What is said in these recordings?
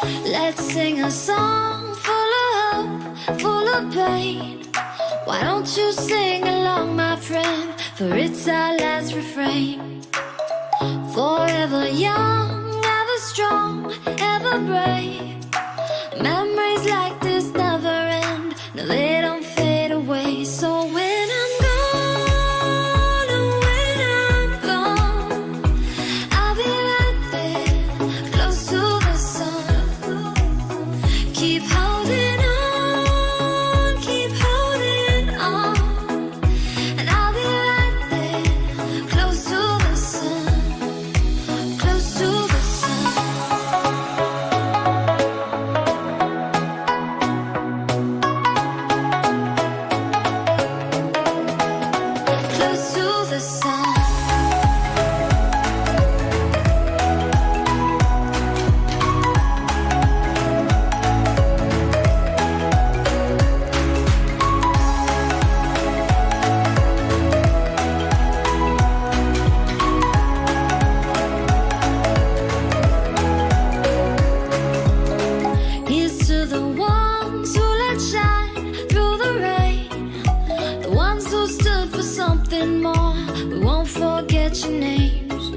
Let's sing a song full of hope, full of pain. Why don't you sing along, my friend? For it's our last refrain. Forever young, ever strong, ever brave. Memories like this never end. No, they don't fade away. So when I'm gone, oh, when I'm gone, I'll be right there, close to the sun. Keep holding on, keep holding on. And I'll be right there, close to the sun, close to the sun. Close to the sun. Here's to the ones who let shine through the rain, the ones who stood for something more. We won't forget your names.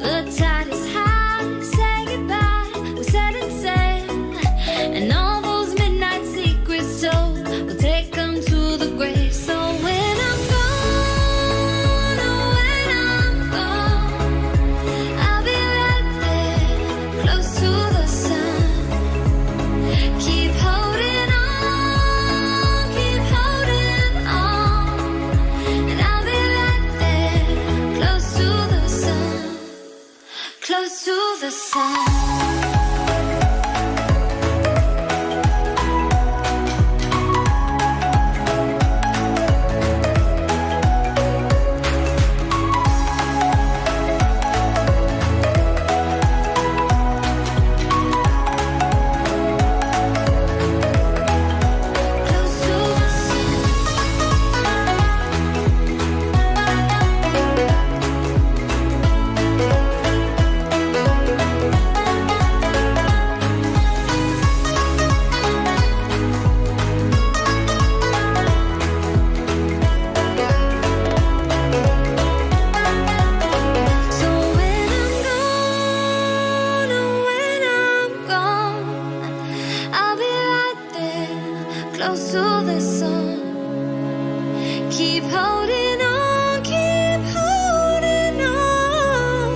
The tide is high, say goodbye, we set it sail, and all those midnight secrets told, we'll take them to the grave. So when I'm gone, oh, when I'm gone, I'll be right there, close to the sun. Keep holding on, keep holding on. And I'll be right there, close to the sun, close to the sun. Close to the sun. So when I'm gone, oh, when I'm gone, I'll be right there, close to the sun. Keep holding on, keep holding on.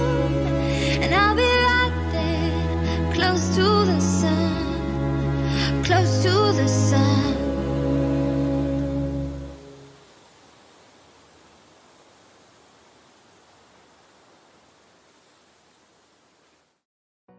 And I'll be right there, close to the sun, close to the sun.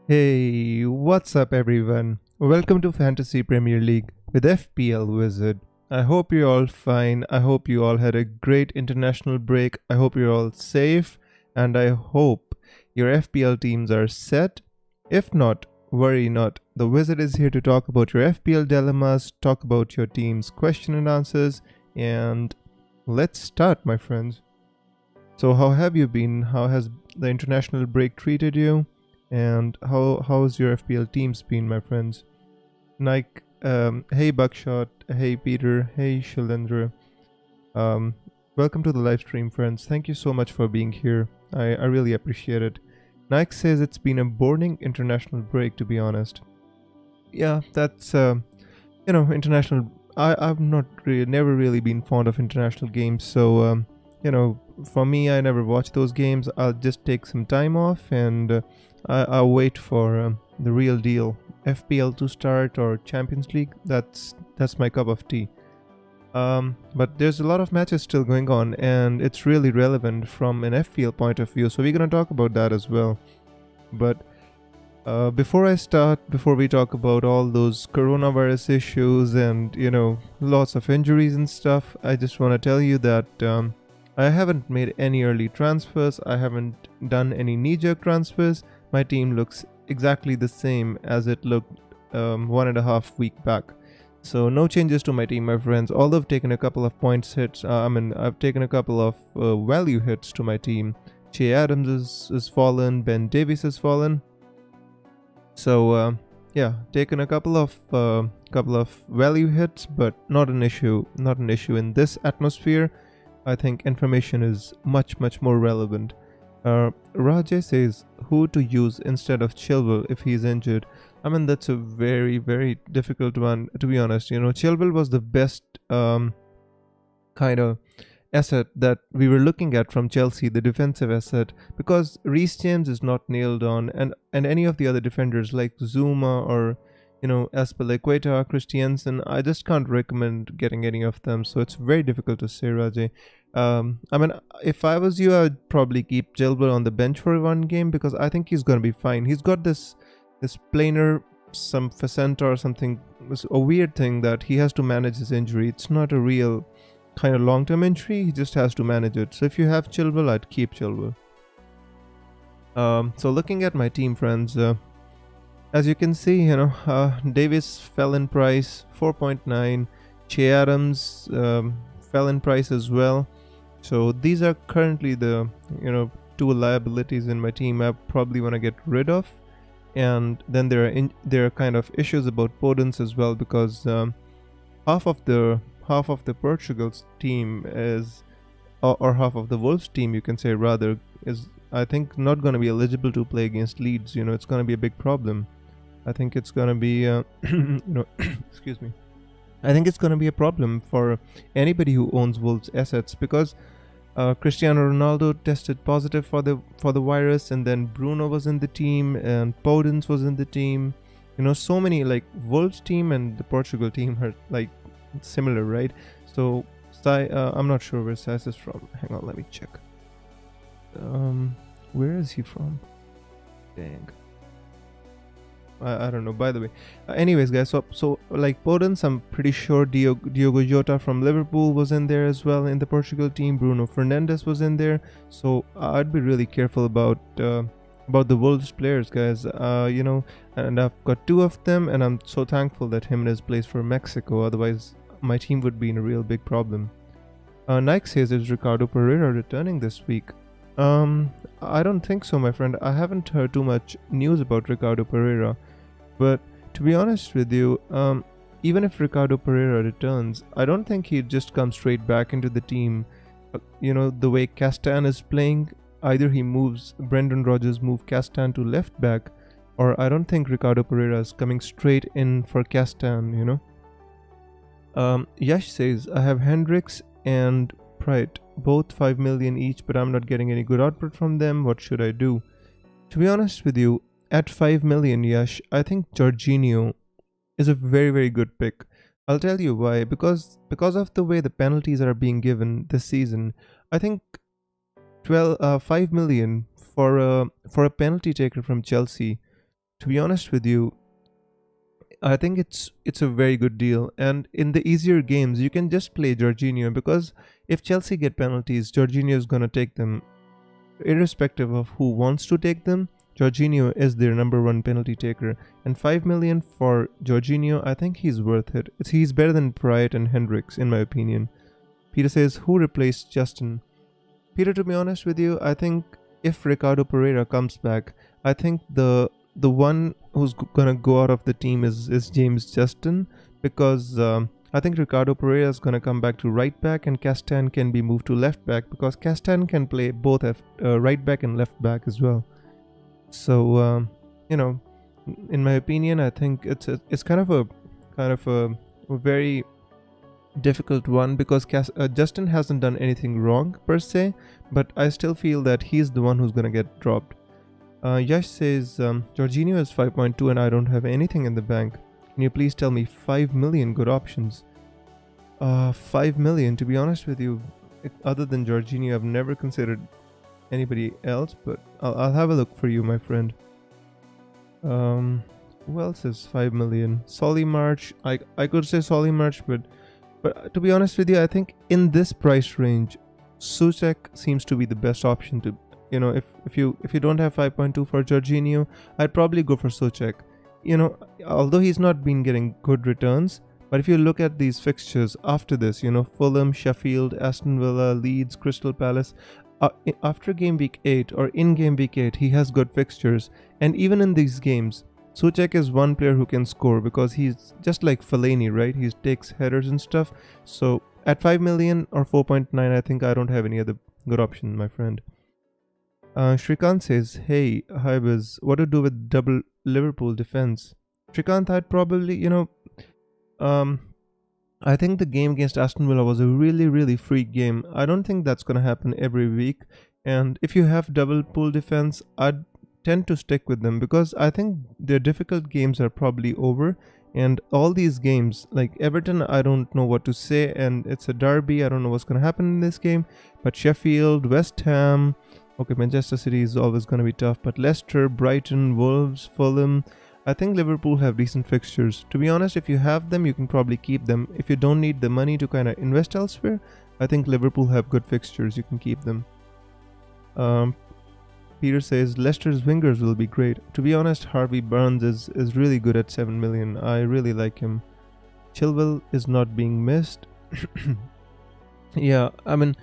Hey, what's up everyone? Welcome to Fantasy Premier League with FPL Wizard. I hope you're all fine. I hope you all had a great international break. I hope you're all safe, and I hope your FPL teams are set. If not, worry not. The Wizard is here to talk about your FPL dilemmas, talk about your team's question and answers, and let's start, my friends. So how have you been? How has the international break treated you? And how's your FPL teams been, my friends? Nike, hey Buckshot, hey Peter, hey Shilendra. Welcome to the live stream, friends. Thank you so much for being here. I really appreciate it. Nike says it's been a boring international break, to be honest. Yeah, that's international. I've never really been fond of international games, so for me, I never watch those games. I'll just take some time off and I'll wait for the real deal, FPL to start or Champions League. That's my cup of tea. But there's a lot of matches still going on, and it's really relevant from an FPL point of view. So we're gonna talk about that as well. But before we talk about all those coronavirus issues and lots of injuries and stuff, I just want to tell you that I haven't made any early transfers. I haven't done any knee-jerk transfers. My team looks exactly the same as it looked 1.5 weeks back. So no changes to my team, my friends. Although I've taken a couple of points hits, I've taken a couple of value hits to my team. Che Adams is fallen, Ben Davies has fallen. So yeah, taken a couple of value hits, but not an issue. Not an issue in this atmosphere. I think information is much more relevant. Rajay says who to use instead of Chilwell if he's injured. I mean, that's a very difficult one, to be honest. Chilwell was the best kind of asset that we were looking at from Chelsea, the defensive asset, because Reece James is not nailed on, and any of the other defenders like Zuma or Azpilicueta, Christiansen, I just can't recommend getting any of them. So it's very difficult to say, Rajay. I mean, if I was you, I'd probably keep Chilwell on the bench for one game because I think he's gonna be fine. He's got this planar, some facenta or something, a weird thing that he has to manage his injury. It's not a real kind of long-term injury. He just has to manage it. So if you have Chilwell, I'd keep Chilwell. So looking at my team, friends, as you can see, Davis fell in price 4.9. Che Adams fell in price as well. So these are currently the two liabilities in my team I probably want to get rid of. And then there are kind of issues about Podence as well, because half of the Portugal's team is, or half of the Wolves team, you can say rather, is I think not going to be eligible to play against Leeds. It's going to be a big problem. I think it's going to be excuse me. I think it's going to be a problem for anybody who owns Wolves assets, because Cristiano Ronaldo tested positive for the virus, and then Bruno was in the team, and Podence was in the team. So many, like, Wolves team and the Portugal team are like similar, right? So I'm not sure where Saiz is from. Hang on, let me check. Where is he from? Dang, I don't know. By the way, anyways, guys, so like Podence, I'm pretty sure Diogo Jota from Liverpool was in there as well in the Portugal team. Bruno Fernandes was in there. So I'd be really careful about the Wolves players, guys. And I've got two of them, and I'm so thankful that Jimenez plays for Mexico. Otherwise, my team would be in a real big problem. Nike says, is Ricardo Pereira returning this week? I don't think so, my friend. I haven't heard too much news about Ricardo Pereira. But to be honest with you, even if Ricardo Pereira returns, I don't think he'd just come straight back into the team. The way Castan is playing, either Brendan Rodgers move Castan to left back, or I don't think Ricardo Pereira is coming straight in for Castan, Yash says, I have Hendricks and Pride, both 5 million each, but I'm not getting any good output from them. What should I do? To be honest with you, at 5 million, Yash, I think Jorginho is a very good pick. I'll tell you why. Because of the way the penalties are being given this season, I think 5 million for a penalty taker from Chelsea, to be honest with you, I think it's a very good deal. And in the easier games, you can just play Jorginho, because if Chelsea get penalties, Jorginho is going to take them. Irrespective of who wants to take them, Jorginho is their number one penalty taker. And 5 million for Jorginho, I think he's worth it. He's better than Pride and Hendricks, in my opinion. Peter says, who replaced Justin? Peter, to be honest with you, I think if Ricardo Pereira comes back, I think the one who's gonna go out of the team is James Justin, because I think Ricardo Pereira is gonna come back to right back, and Castan can be moved to left back, because Castan can play both right back and left back as well. So in my opinion, I think it's kind of a very difficult one, because Justin hasn't done anything wrong per se, but I still feel that he's the one who's gonna get dropped. Yash says, Jorginho is 5.2 and I don't have anything in the bank. Can you please tell me 5 million good options? 5 million, to be honest with you, other than Jorginho, I've never considered anybody else, but I'll have a look for you, my friend. Who else is 5 million? Solly March. I could say Solly March, but to be honest with you, I think in this price range, Soucek seems to be the best option to. If you don't have 5.2 for Jorginho, I'd probably go for Soucek. Although he's not been getting good returns, but if you look at these fixtures after this, Fulham, Sheffield, Aston Villa, Leeds, Crystal Palace, after game week 8 or in game week 8, he has good fixtures, and even in these games, Souček is one player who can score because he's just like Fellaini, right? He takes headers and stuff. So at 5 million or 4.9, I think I don't have any other good option, my friend. Shrikant says, hey, hi Biz, what to do with double Liverpool defense? Shrikant, I'd probably, I think the game against Aston Villa was a really, really freak game. I don't think that's going to happen every week. And if you have double pool defense, I'd tend to stick with them because I think their difficult games are probably over. And all these games, like Everton, I don't know what to say. And it's a derby. I don't know what's going to happen in this game. But Sheffield, West Ham, okay, Manchester City is always going to be tough. But Leicester, Brighton, Wolves, Fulham, I think Liverpool have decent fixtures. To be honest, if you have them, you can probably keep them. If you don't need the money to kind of invest elsewhere, I think Liverpool have good fixtures. You can keep them. Peter says Leicester's wingers will be great. To be honest, Harvey Barnes is really good at 7 million. I really like him. Chilwell is not being missed. Yeah, I mean,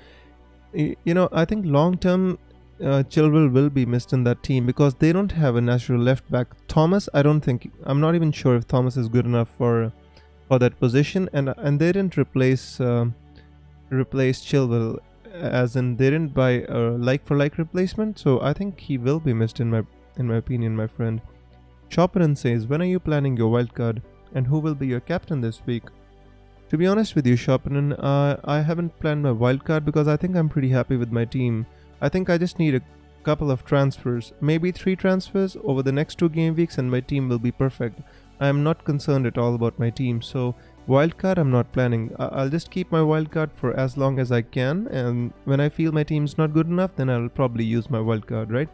I think long term, Chilwell will be missed in that team because they don't have a natural left back. Thomas, I'm not even sure if Thomas is good enough for that position, and they didn't replace Chilwell, as in they didn't buy a like for like replacement. So I think he will be missed in my opinion, my friend. Chopin says, when are you planning your wildcard, and who will be your captain this week? To be honest with you, Chopin, I haven't planned my wildcard because I think I'm pretty happy with my team. I think I just need a couple of transfers, maybe 3 transfers over the next 2 game weeks, and my team will be perfect. I am not concerned at all about my team. So wildcard, I'm not planning. I'll just keep my wildcard for as long as I can, and when I feel my team's not good enough, then I'll probably use my wildcard, right?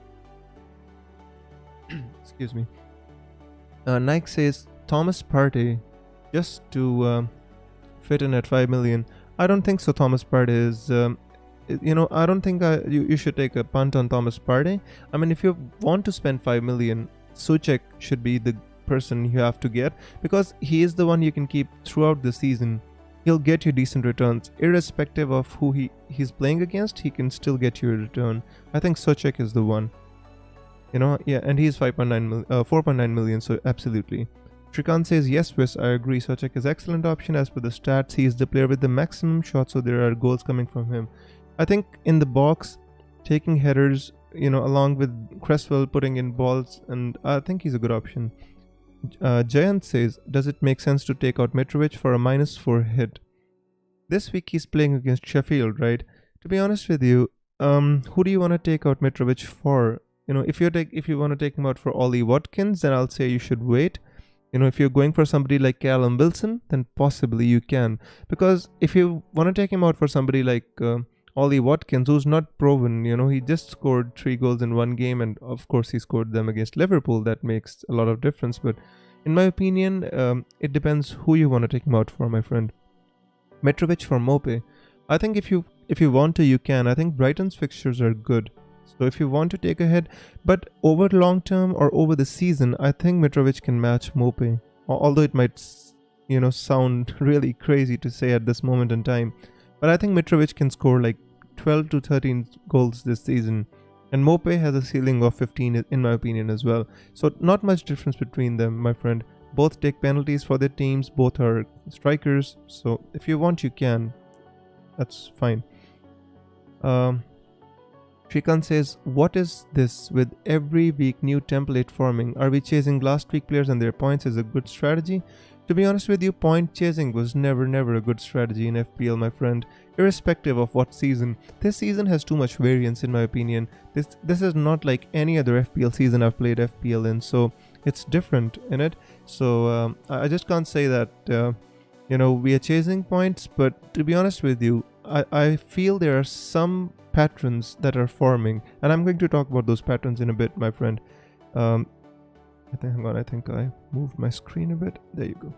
Excuse me. Nike says Thomas Partey just to fit in at 5 million. I don't think so. Thomas Partey is I don't think you should take a punt on Thomas Partey. I mean, if you want to spend 5 million, Souček should be the person you have to get because he is the one you can keep throughout the season. He'll get you decent returns irrespective of who he's playing against. He can still get you a return. I think Souček is the one. Yeah, and he's 4.9 million, so absolutely. Shrikant says, yes, Wes, I agree. Souček is excellent option. As per the stats, he is the player with the maximum shots, so there are goals coming from him. I think in the box, taking headers, along with Cresswell putting in balls, and I think he's a good option. Jayant says, does it make sense to take out Mitrovic for a -4 hit? This week he's playing against Sheffield, right? To be honest with you, who do you want to take out Mitrovic for? If you want to take him out for Ollie Watkins, then I'll say you should wait. If you're going for somebody like Callum Wilson, then possibly you can. Because if you want to take him out for somebody like Ollie Watkins, who's not proven, he just scored 3 goals in 1 game, and of course he scored them against Liverpool. That makes a lot of difference. But in my opinion, it depends who you want to take him out for, my friend. Mitrovic for Mope. I think if you want to, you can. I think Brighton's fixtures are good. So if you want to take a hit, but over long term or over the season, I think Mitrovic can match Mope. Although it might, sound really crazy to say at this moment in time. But I think Mitrovic can score like 12 to 13 goals this season. And Mope has a ceiling of 15 in my opinion as well. So not much difference between them, my friend. Both take penalties for their teams. Both are strikers. So if you want, you can. That's fine. Shrikant says, what is this with every week new template forming? Are we chasing last week players and their points is a good strategy? To be honest with you, point chasing was never a good strategy in FPL, my friend. Irrespective of what season. This season has too much variance in my opinion. This is not like any other FPL season I've played FPL in, so it's different in it. So I just can't say that we are chasing points, but to be honest with you, I feel there are some patterns that are forming, and I'm going to talk about those patterns in a bit, my friend. I think I moved my screen a bit. There you go.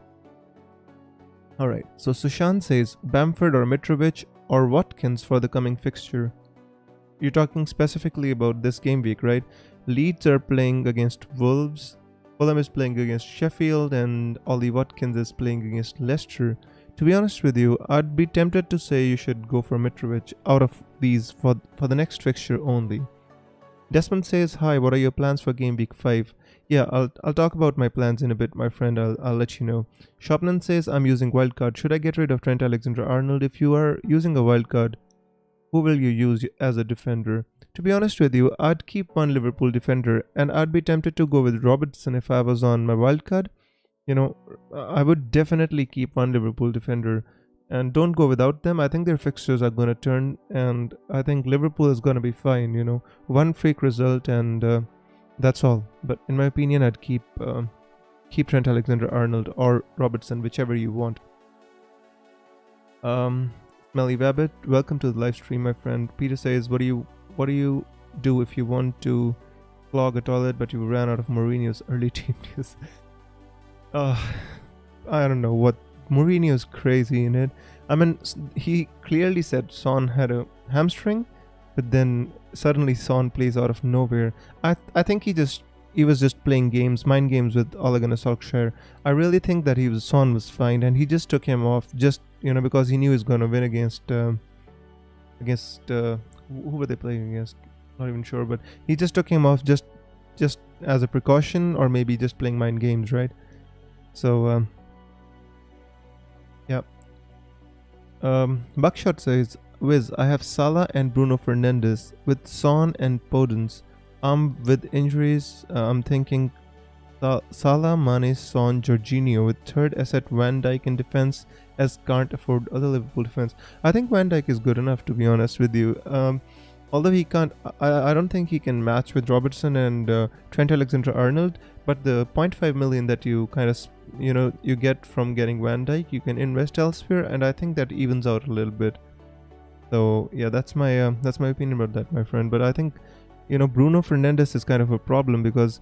Alright, so Sushant says Bamford or Mitrovic or Watkins for the coming fixture. You're talking specifically about this game week, right? Leeds are playing against Wolves, Fulham is playing against Sheffield, and Ollie Watkins is playing against Leicester. To be honest with you, I'd be tempted to say you should go for Mitrovic out of these for the next fixture only. Desmond says, hi, what are your plans for game week 5? Yeah, I'll talk about my plans in a bit, my friend. I'll let you know. Shopnan says I'm using wildcard. Should I get rid of Trent Alexander-Arnold? If you are using a wildcard, who will you use as a defender? To be honest with you, I'd keep one Liverpool defender, and I'd be tempted to go with Robertson if I was on my wildcard. You know, I would definitely keep one Liverpool defender, and don't go without them. I think their fixtures are going to turn, and I think Liverpool is going to be fine. One freak result, and that's all. But in my opinion, I'd keep Trent Alexander-Arnold or Robertson, whichever you want. Smelly Wabbit, welcome to the live stream, my friend. Peter says, what do you do if you want to clog a toilet but you ran out of Mourinho's early team news? I don't know what Mourinho's crazy in it. I mean, he clearly said Son had a hamstring, but then suddenly Son plays out of nowhere. I think he was just playing mind games with Ole Gunnar Solskjaer. I really think that Son was fine, and he just took him off because he knew he was going to win against who were they playing against? Not even sure, but he just took him off just as a precaution, or maybe just playing mind games, right? So yeah. Buckshot says, Wiz, I have Salah and Bruno Fernandes with Son and Podence. With injuries, I'm thinking Salah, Mane, Son, Jorginho with third asset Van Dijk in defense, as can't afford other Liverpool defense. I think Van Dijk is good enough, to be honest with you. Although he can't, I don't think he can match with Robertson and Trent Alexander-Arnold. But the 0.5 million that you kind of you get from getting Van Dijk, you can invest elsewhere, and I think that evens out a little bit. So yeah, that's my opinion about that, my friend. But I think Bruno Fernandes is kind of a problem because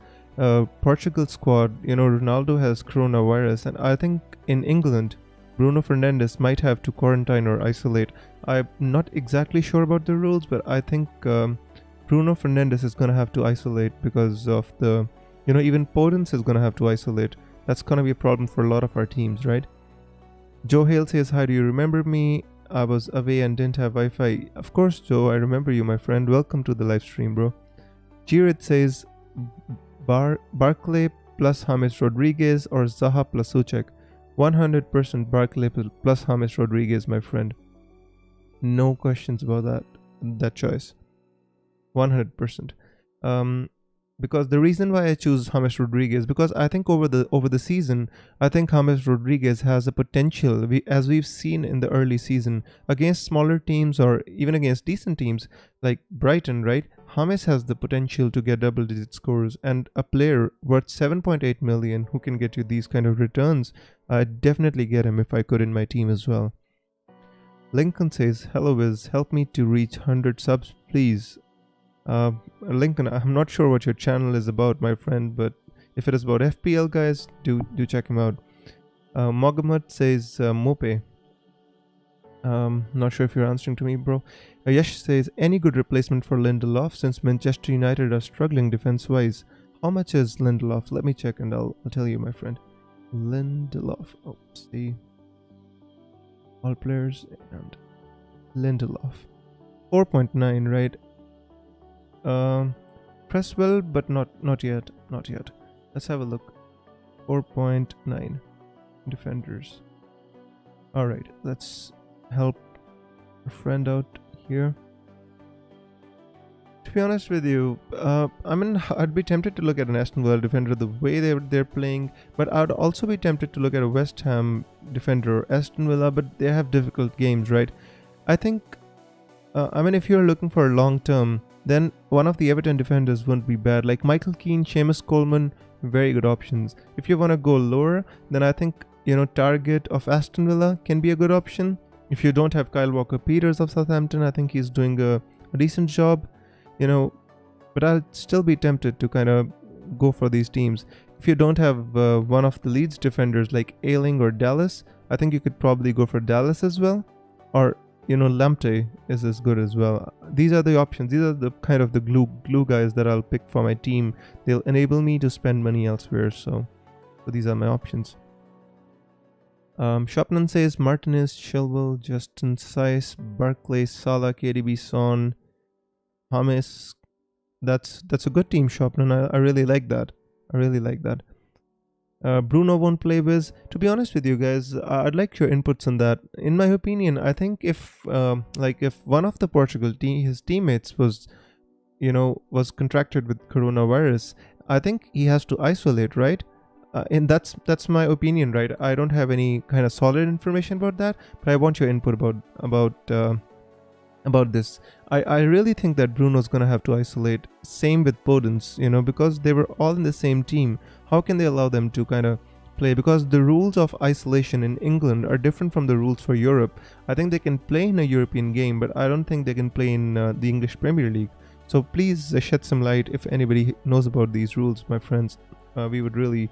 Portugal squad, Ronaldo has coronavirus, and I think in England, Bruno Fernandes might have to quarantine or isolate. I'm not exactly sure about the rules, but I think Bruno Fernandes is going to have to isolate because of even Podence is going to have to isolate. That's going to be a problem for a lot of our teams, right? Joe Hale says, hi, do you remember me? I was away and didn't have Wi-Fi. Of course, Joe, I remember you, my friend. Welcome to the live stream, bro. Jirit says, Barclay plus James Rodriguez or Zaha plus Suchek. 100% Barclay plus James Rodriguez, my friend. No questions about that choice. 100%. Because the reason why I choose James Rodriguez, because I think over the season, I think James Rodriguez has a potential, as we've seen in the early season, against smaller teams or even against decent teams like Brighton, right? James has the potential to get double-digit scores, and a player worth 7.8 million who can get you these kind of returns, I'd definitely get him if I could in my team as well. Lincoln says, hello Wiz, help me to reach 100 subs, please. Lincoln, I'm not sure what your channel is about, my friend, but if it is about FPL, guys, do check him out. Mogamad says, Mope. Not sure if you're answering to me, bro. Yash says, any good replacement for Lindelof since Manchester United are struggling defense-wise? How much is Lindelof? Let me check and I'll tell you, my friend. Lindelof. Oh, see. All players and Lindelof. 4.9, right? Press well, but not yet. Not yet. Let's have a look. 4.9 defenders. Alright, let's help a friend out here. To be honest with you, I'd be tempted to look at an Aston Villa defender the way they're playing, but I'd also be tempted to look at a West Ham defender or Aston Villa, but they have difficult games, right? I think, if you're looking for a long term, then one of the Everton defenders wouldn't be bad. Like Michael Keane, Seamus Coleman, very good options. If you want to go lower, then I think, Target of Aston Villa can be a good option. If you don't have Kyle Walker-Peters of Southampton, I think he's doing a decent job, but I'll still be tempted to kind of go for these teams. If you don't have one of the Leeds defenders like Ayling or Dallas, I think you could probably go for Dallas as well. Or Lamptey is as good as well. These are the options. These are the kind of the glue guys that I'll pick for my team. They'll enable me to spend money elsewhere. So these are my options. Shopnan says Martinez, Chilwell, Justin Saiz, Barclay, Salah, KDB, Son, James. That's a good team, Shopnan. I really like that. I really like that. Bruno won't play with. To be honest with you guys, I'd like your inputs on that. In my opinion, I think if one of the his teammates was contracted with coronavirus, I think he has to isolate, right? And that's my opinion, right? I don't have any kind of solid information about that, but I want your input about this. I really think that Bruno's gonna have to isolate. Same with Podence, because they were all in the same team. How can they allow them to kind of play? Because the rules of isolation in England are different from the rules for Europe. I think they can play in a European game, but I don't think they can play in the English Premier League. So please shed some light if anybody knows about these rules, my friends. We would really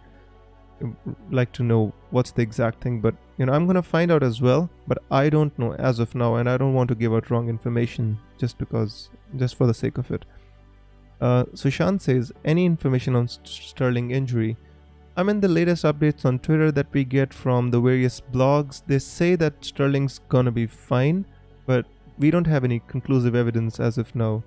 like to know what's the exact thing, but I'm gonna find out as well, but I don't know as of now, and I don't want to give out wrong information just for the sake of it. Sushant says, any information on Sterling injury? I mean, the latest updates on Twitter that we get from the various blogs, they say that Sterling's gonna be fine, but we don't have any conclusive evidence as of now.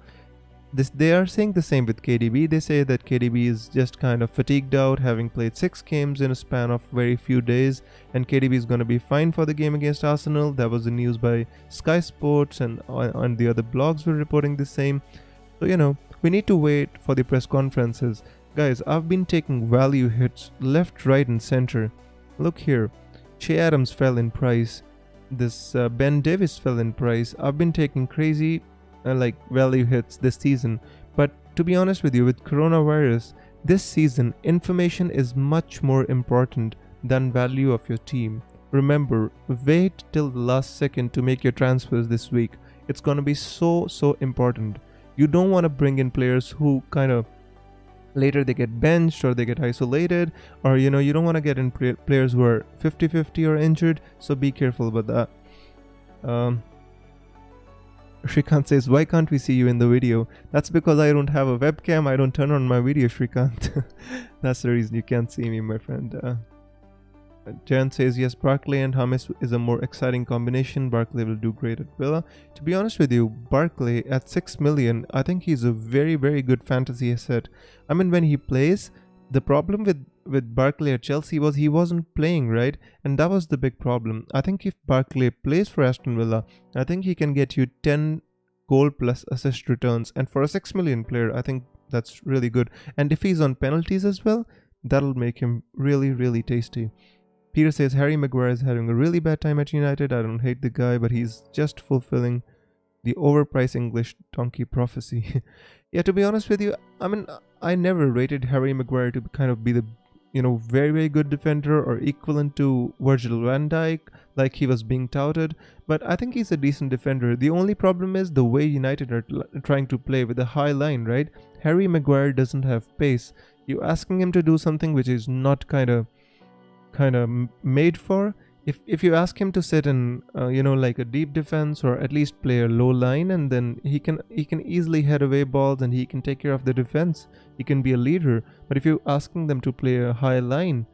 They are saying the same with KDB. They say that KDB is just kind of fatigued out, having played 6 games in a span of very few days, and KDB is going to be fine for the game against Arsenal. That was the news by Sky Sports, and the other blogs were reporting the same. So, we need to wait for the press conferences. Guys, I've been taking value hits left, right, and center. Look here. Che Adams fell in price. This Ben Davis fell in price. I've been taking crazy value hits this season, but to be honest with you, with coronavirus this season, information is much more important than value of your team. Remember, wait till the last second to make your transfers this week. It's gonna be so important. You don't want to bring in players who kind of later they get benched or they get isolated, or you don't want to get in players who are 50-50 or injured, so be careful about that. Shrikant says, why can't we see you in the video? That's because I don't have a webcam. I don't turn on my video, Shrikant. That's the reason you can't see me, my friend. Jan says, yes, Barkley and James is a more exciting combination. Barkley will do great at Villa. To be honest with you, Barkley at 6 million, I think he's a very, very good fantasy asset. I mean, when he plays, the problem with Barkley at Chelsea was he wasn't playing, right? And that was the big problem. I think if Barkley plays for Aston Villa, I think he can get you 10 goal plus assist returns. And for a 6 million player, I think that's really good. And if he's on penalties as well, that'll make him really, really tasty. Peter says, Harry Maguire is having a really bad time at United. I don't hate the guy, but he's just fulfilling the overpriced English donkey prophecy. Yeah, to be honest with you, I mean, I never rated Harry Maguire to kind of be the very, very good defender or equivalent to Virgil van Dijk like he was being touted, but I think he's a decent defender. The only problem is the way United are trying to play with a high line, right? Harry Maguire doesn't have pace. You're asking him to do something which is not kind of made for. If you ask him to sit in like a deep defense or at least play a low line, and then he can easily head away balls and he can take care of the defense, he can be a leader. But if you're asking them to play a high line,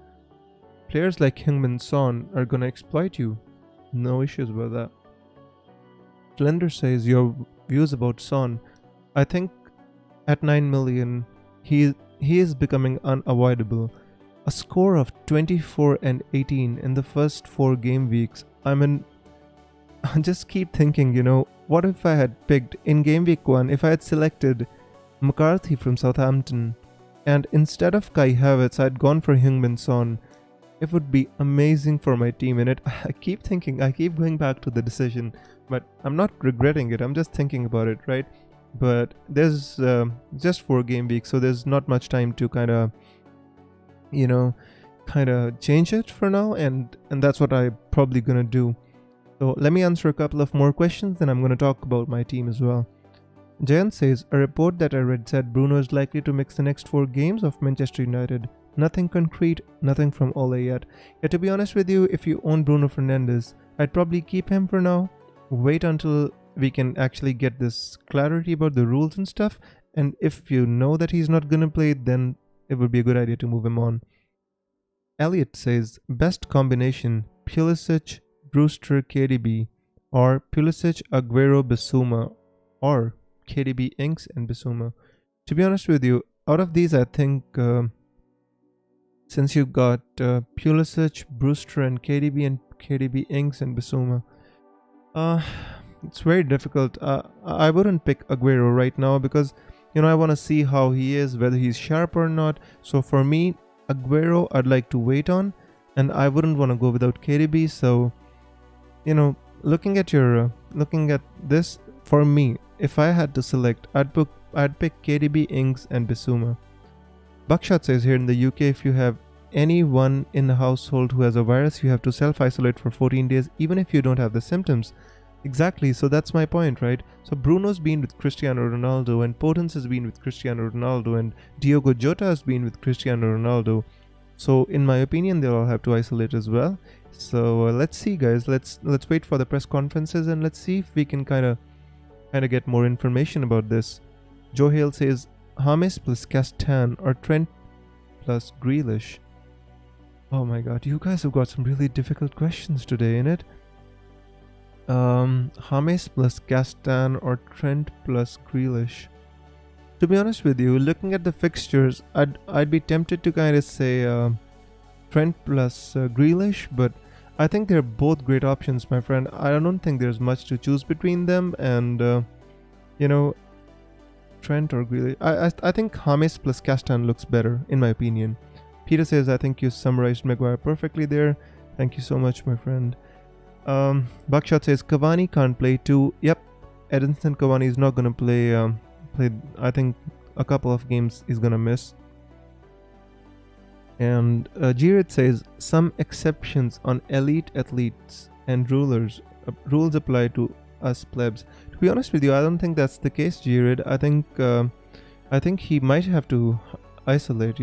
players like Heung-min Son are gonna exploit you. No issues with that. Slender says, your views about Son. I think at 9 million he is becoming unavoidable. A score of 24 and 18 in the first 4 game weeks. I mean, I just keep thinking, what if I had picked in game week 1, if I had selected McCarthy from Southampton, and instead of Kai Havertz, I'd gone for Heung-min Son. It would be amazing for my team, and I keep going back to the decision, but I'm not regretting it. I'm just thinking about it, right? But there's just 4 game weeks, so there's not much time to kind of change it for now, and that's what I'm probably gonna do. So let me answer a couple of more questions, then I'm gonna talk about my team as well. Jayan says, a report that I read said Bruno is likely to mix the next 4 games of Manchester United. Nothing concrete, nothing from Ole yet. Yeah, to be honest with you, if you own Bruno Fernandes, I'd probably keep him for now. Wait until we can actually get this clarity about the rules and stuff, and if you know that he's not gonna play, then it would be a good idea to move him on. Elliot says, best combination, Pulisic, Brewster, KDB, or Pulisic, Aguero, Bissouma, or KDB, Inks, and Bissouma. To be honest with you, out of these, I think since you've got Pulisic, Brewster, and KDB, and KDB, Ings, and Bissouma. Uh, it's very difficult. I wouldn't pick Aguero right now because I want to see how he is, whether he's sharp or not. So for me, Aguero, I'd like to wait on, and I wouldn't want to go without KDB. So looking at this, for me, if I had to select, I'd pick KDB, Ings, and Bissouma. Buckshot says here in the UK, if you have anyone in the household who has a virus, you have to self-isolate for 14 days, even if you don't have the symptoms. Exactly, so that's my point, right? So Bruno's been with Cristiano Ronaldo, and Potence has been with Cristiano Ronaldo, and Diogo Jota has been with Cristiano Ronaldo. So in my opinion, they'll all have to isolate as well. So let's see, guys. Let's wait for the press conferences and let's see if we can kind of get more information about this. Joe Hale says James plus Castan or Trent plus Grealish. Oh my god, you guys have got some really difficult questions today, innit? James plus Castan or Trent plus Grealish. To be honest with you, looking at the fixtures, I'd be tempted to kind of say Trent plus Grealish, but I think they're both great options, my friend. I don't think there's much to choose between them, and Trent or Grealish. I think James plus Castan looks better, in my opinion. Peter says, I think you summarized Maguire perfectly there. Thank you so much, my friend. Buckshot says Cavani can't play too. Yep, Edinson Cavani is not gonna play. I think a couple of games he's gonna miss. And Jirid says some exceptions on elite athletes and rulers. Rules apply to us plebs. To be honest with you, I don't think that's the case, Jirid. I think he might have to isolate.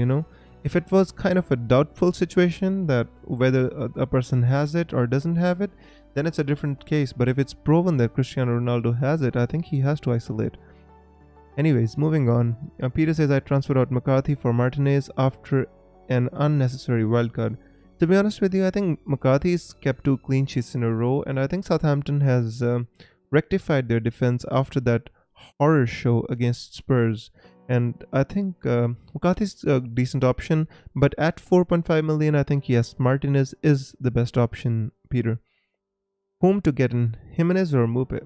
If it was kind of a doubtful situation that whether a person has it or doesn't have it, then it's a different case. But if it's proven that Cristiano Ronaldo has it, I think he has to isolate. Anyways, moving on. Peter says I transferred out McCarthy for Martinez after an unnecessary wildcard. To be honest with you, I think McCarthy's kept 2 clean sheets in a row, and I think Southampton has rectified their defense after that horror show against Spurs. And I think McCarthy's a decent option, but at 4.5 million, I think yes, Martinez is the best option, Peter. Whom to get in, Jimenez or Mope?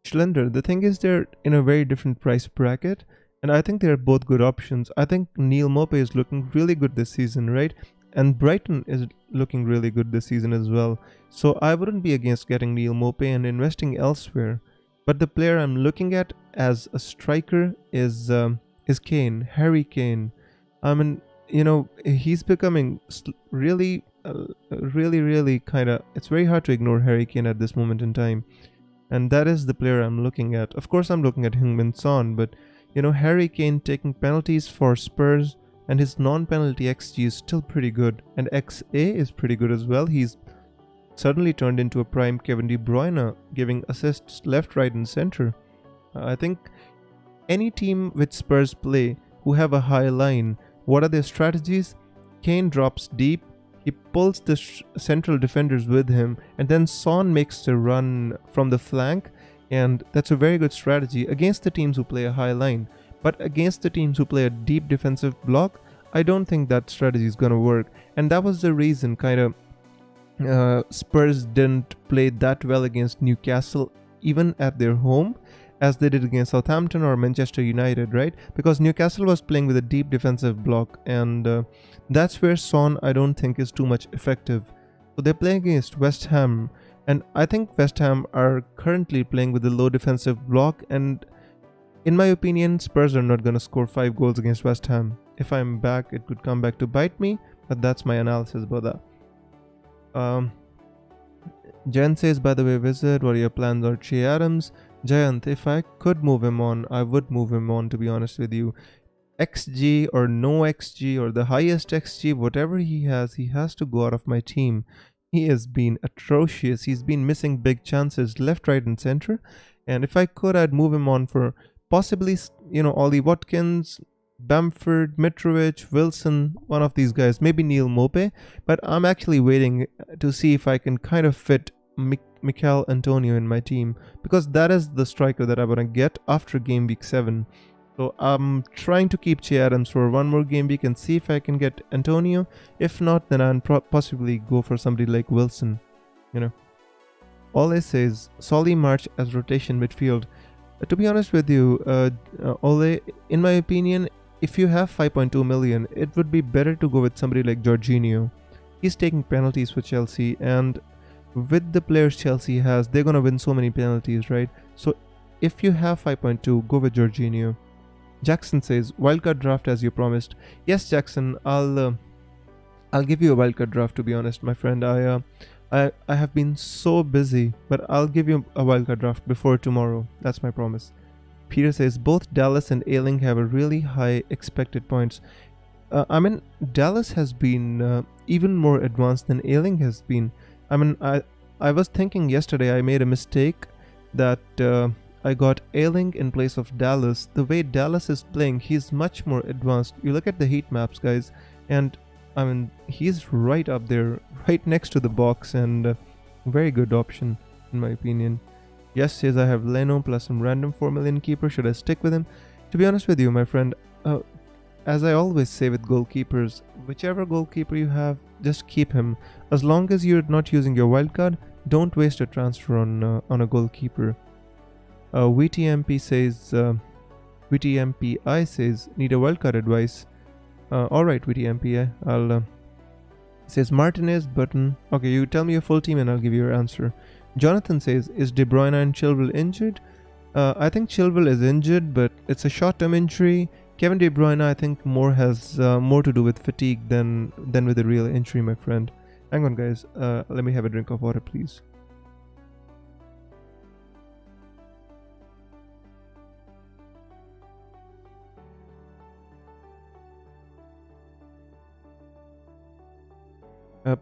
Schlender, the thing is they're in a very different price bracket, and I think they're both good options. I think Neil Mope is looking really good this season, right? And Brighton is looking really good this season as well. So I wouldn't be against getting Neil Mope and investing elsewhere. But the player I'm looking at as a striker is Kane, Harry Kane. I mean, he's becoming really kind of. It's very hard to ignore Harry Kane at this moment in time, and that is the player I'm looking at. Of course, I'm looking at Heung-min Son, but Harry Kane taking penalties for Spurs and his non-penalty XG is still pretty good, and XA is pretty good as well. He's suddenly turned into a prime Kevin De Bruyne, giving assists left, right, and center. I think any team with Spurs play who have a high line, what are their strategies? Kane drops deep, he pulls the central defenders with him, and then Son makes the run from the flank, and that's a very good strategy against the teams who play a high line. But against the teams who play a deep defensive block, I don't think that strategy is gonna work, and that was the reason Spurs didn't play that well against Newcastle, even at their home, as they did against Southampton or Manchester United, right? Because Newcastle was playing with a deep defensive block, and that's where Son, I don't think, is too much effective. So they're playing against West Ham, and I think West Ham are currently playing with a low defensive block, and in my opinion, Spurs are not going to score 5 goals against West Ham. If I'm back, it could come back to bite me, but that's my analysis about that. Jen says, by the way, Wizard, what are your plans on Che Adams? Jayant, if I could move him on, I would move him on, to be honest with you. XG or no XG or the highest XG, whatever he has to go out of my team. He has been atrocious. He's been missing big chances left, right, and center. And if I could, I'd move him on for possibly, Ollie Watkins, Bamford, Mitrovic, Wilson, one of these guys, maybe Neil Mope. But I'm actually waiting to see if I can kind of fit Mikel Antonio in my team, because that is the striker that I want to get after game week 7. So I'm trying to keep Che Adams for one more game week and see if I can get Antonio. If not, then I'll possibly go for somebody like Wilson. You know. Ole says Solly March as rotation midfield. To be honest with you, Ole, in my opinion, if you have 5.2 million, it would be better to go with somebody like Jorginho. He's taking penalties for Chelsea, and with the players Chelsea has, they're gonna win so many penalties, right? So if you have 5.2, go with Jorginho. Jackson says wildcard draft as you promised. Yes, Jackson, I'll give you a wildcard draft. To be honest, my friend, I have been so busy, but I'll give you a wildcard draft before tomorrow. That's my promise. Peter says both Dallas and Ailing have a really high expected points. I mean, Dallas has been even more advanced than Ailing has been. I mean, I was thinking yesterday I made a mistake that I got Ailing in place of Dallas. The way Dallas is playing, he's much more advanced. You look at the heat maps, guys, and I mean, he's right up there, right next to the box, and very good option, in my opinion. Yes, says I have Leno plus some random 4 million keeper. Should I stick with him? To be honest with you, my friend, as I always say with goalkeepers, whichever goalkeeper you have, just keep him. As long as you're not using your wildcard, don't waste a transfer on a goalkeeper. VTMP says, VTMPI says, need a wildcard advice. Alright, VTMP, I'll says Martinez, Button. Okay, you tell me your full team and I'll give you your answer. Jonathan says, is De Bruyne and Chilwell injured? I think Chilwell is injured, but it's a short-term injury. Kevin De Bruyne, I think, has more to do with fatigue than with a real injury, my friend. Hang on, guys. Let me have a drink of water, please.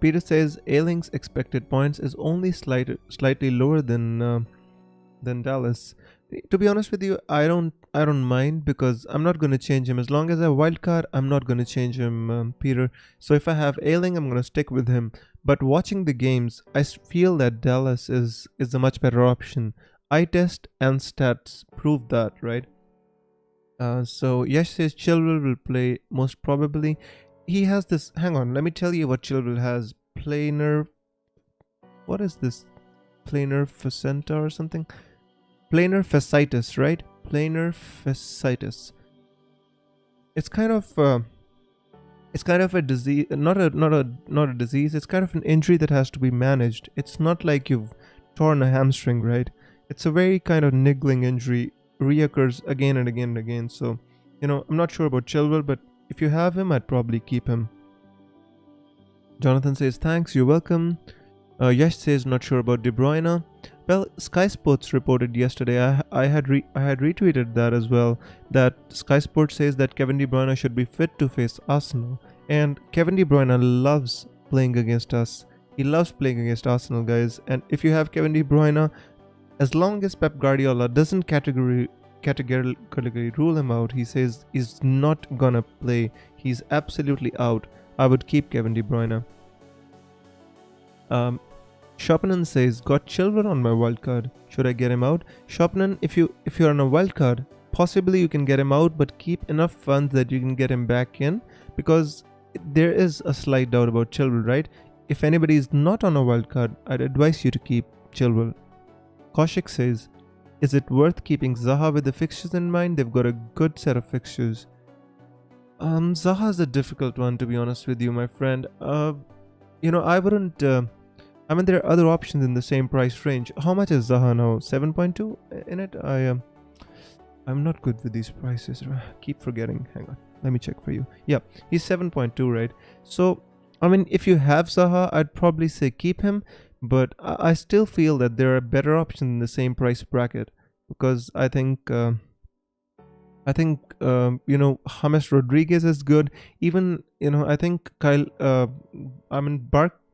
Peter says Ailing's expected points is only slightly lower than Dallas. To be honest with you, I don't mind, because I'm not going to change him. As long as I have wildcard, I'm not going to change him, Peter. So if I have Ailing, I'm going to stick with him. But watching the games, I feel that Dallas is a much better option. Eye test and stats prove that, right? So Yash says Chilwell will play most probably. He has this. Hang on, let me tell you what Chilwell has. Planar. What is this? Planar facenta or something? Planar fasciitis, right? Planar fasciitis. It's kind of a disease, not a disease. It's kind of an injury that has to be managed. It's not like you've torn a hamstring, right? It's a very kind of niggling injury, reoccurs again and again and again. So, I'm not sure about Chilwell, but if you have him, I'd probably keep him. Jonathan says, thanks, you're welcome. Yash says, not sure about De Bruyne. Well, Sky Sports reported yesterday, I had retweeted that as well, that Sky Sports says that Kevin De Bruyne should be fit to face Arsenal. And Kevin De Bruyne loves playing against us. He loves playing against Arsenal, guys. And if you have Kevin De Bruyne, as long as Pep Guardiola doesn't categorically rule him out, he says he's not gonna play, he's absolutely out, I would keep Kevin De Bruyne. Shopanen says, got Chilwell on my wildcard, should I get him out? Shopanen, if you're on a wildcard, possibly you can get him out, but keep enough funds that you can get him back in, because there is a slight doubt about Chilwell, right? If anybody is not on a wildcard, I'd advise you to keep Chilwell. Kaushik says, is it worth keeping Zaha with the fixtures in mind? They've got a good set of fixtures. Zaha's a difficult one, to be honest with you, my friend. I wouldn't. I mean, there are other options in the same price range. How much is Zaha now? 7.2 in it? I'm not good with these prices. Keep forgetting. Hang on. Let me check for you. Yeah, he's 7.2, right? So, I mean, if you have Zaha, I'd probably say keep him. But I still feel that there are better options in the same price bracket, because I think James Rodriguez is good. Even I think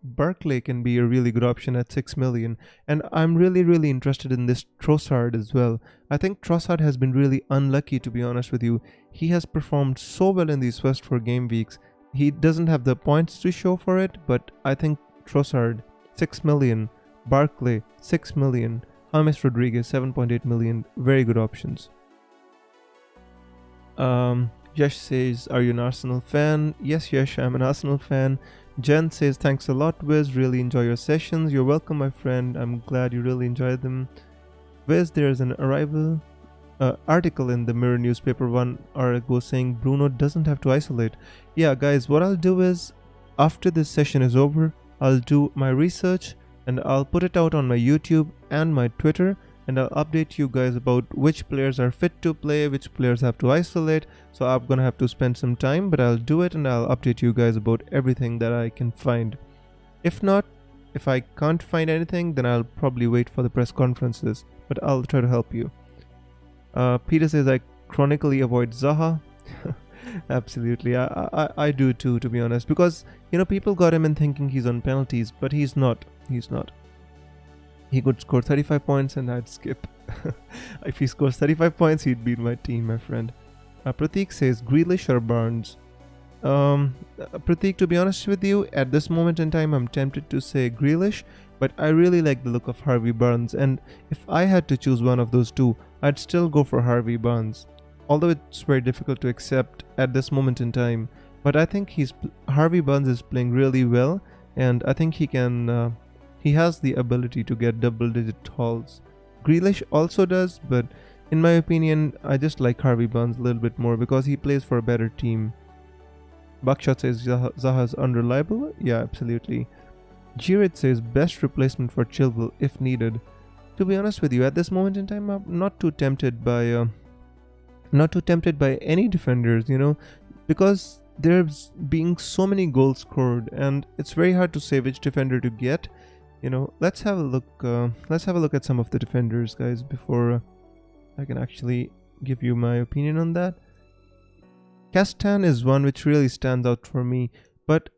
Barkley can be a really good option at 6 million, and I'm really interested in this Trossard as well. I think Trossard has been really unlucky, to be honest with you. He has performed so well in these first 4 game weeks. He doesn't have the points to show for it, but I think Trossard 6 million, Barkley 6 million, James Rodriguez 7.8 million, very good options. Yash says, are you an Arsenal fan? Yes, Yash, I'm an Arsenal fan. Jen says, thanks a lot, Wiz. Really enjoy your sessions. You're welcome, my friend. I'm glad you really enjoyed them. Wiz, there's an article in the Mirror newspaper 1 hour ago saying Bruno doesn't have to isolate. Yeah, guys, what I'll do is, after this session is over, I'll do my research and I'll put it out on my YouTube and my Twitter, and I'll update you guys about which players are fit to play, which players have to isolate. So I'm gonna have to spend some time, but I'll do it and I'll update you guys about everything that I can find. If not, if I can't find anything, then I'll probably wait for the press conferences, but I'll try to help you. Peter says, I chronically avoid Zaha. Absolutely, I do too, to be honest, because people got him in thinking he's on penalties, but he's not. He could score 35 points and I'd skip. If he scores 35 points, he'd beat my team, my friend. Prateek says, Grealish or Barnes? Prateek, to be honest with you, at this moment in time, I'm tempted to say Grealish, but I really like the look of Harvey Barnes, and if I had to choose one of those two, I'd still go for Harvey Barnes. Although it's very difficult to accept at this moment in time, but I think Harvey Barnes is playing really well, and I think he has the ability to get double-digit hauls. Grealish also does, but in my opinion, I just like Harvey Barnes a little bit more because he plays for a better team. Buckshot says Zaha is unreliable. Yeah, absolutely. Jirid says best replacement for Chilwell if needed. To be honest with you, at this moment in time, I'm not too tempted by any defenders, because there's being so many goals scored, and it's very hard to say which defender to get. Let's have a look. Let's have a look at some of the defenders, guys, before I can actually give you my opinion on that. Castan is one which really stands out for me, but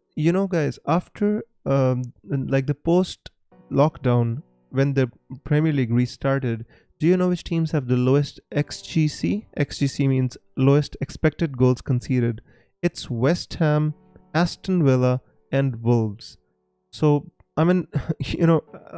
guys, after like the post lockdown, when the Premier League restarted, do you know which teams have the lowest XGC? XGC means lowest expected goals conceded. It's West Ham, Aston Villa, and Wolves. So I mean,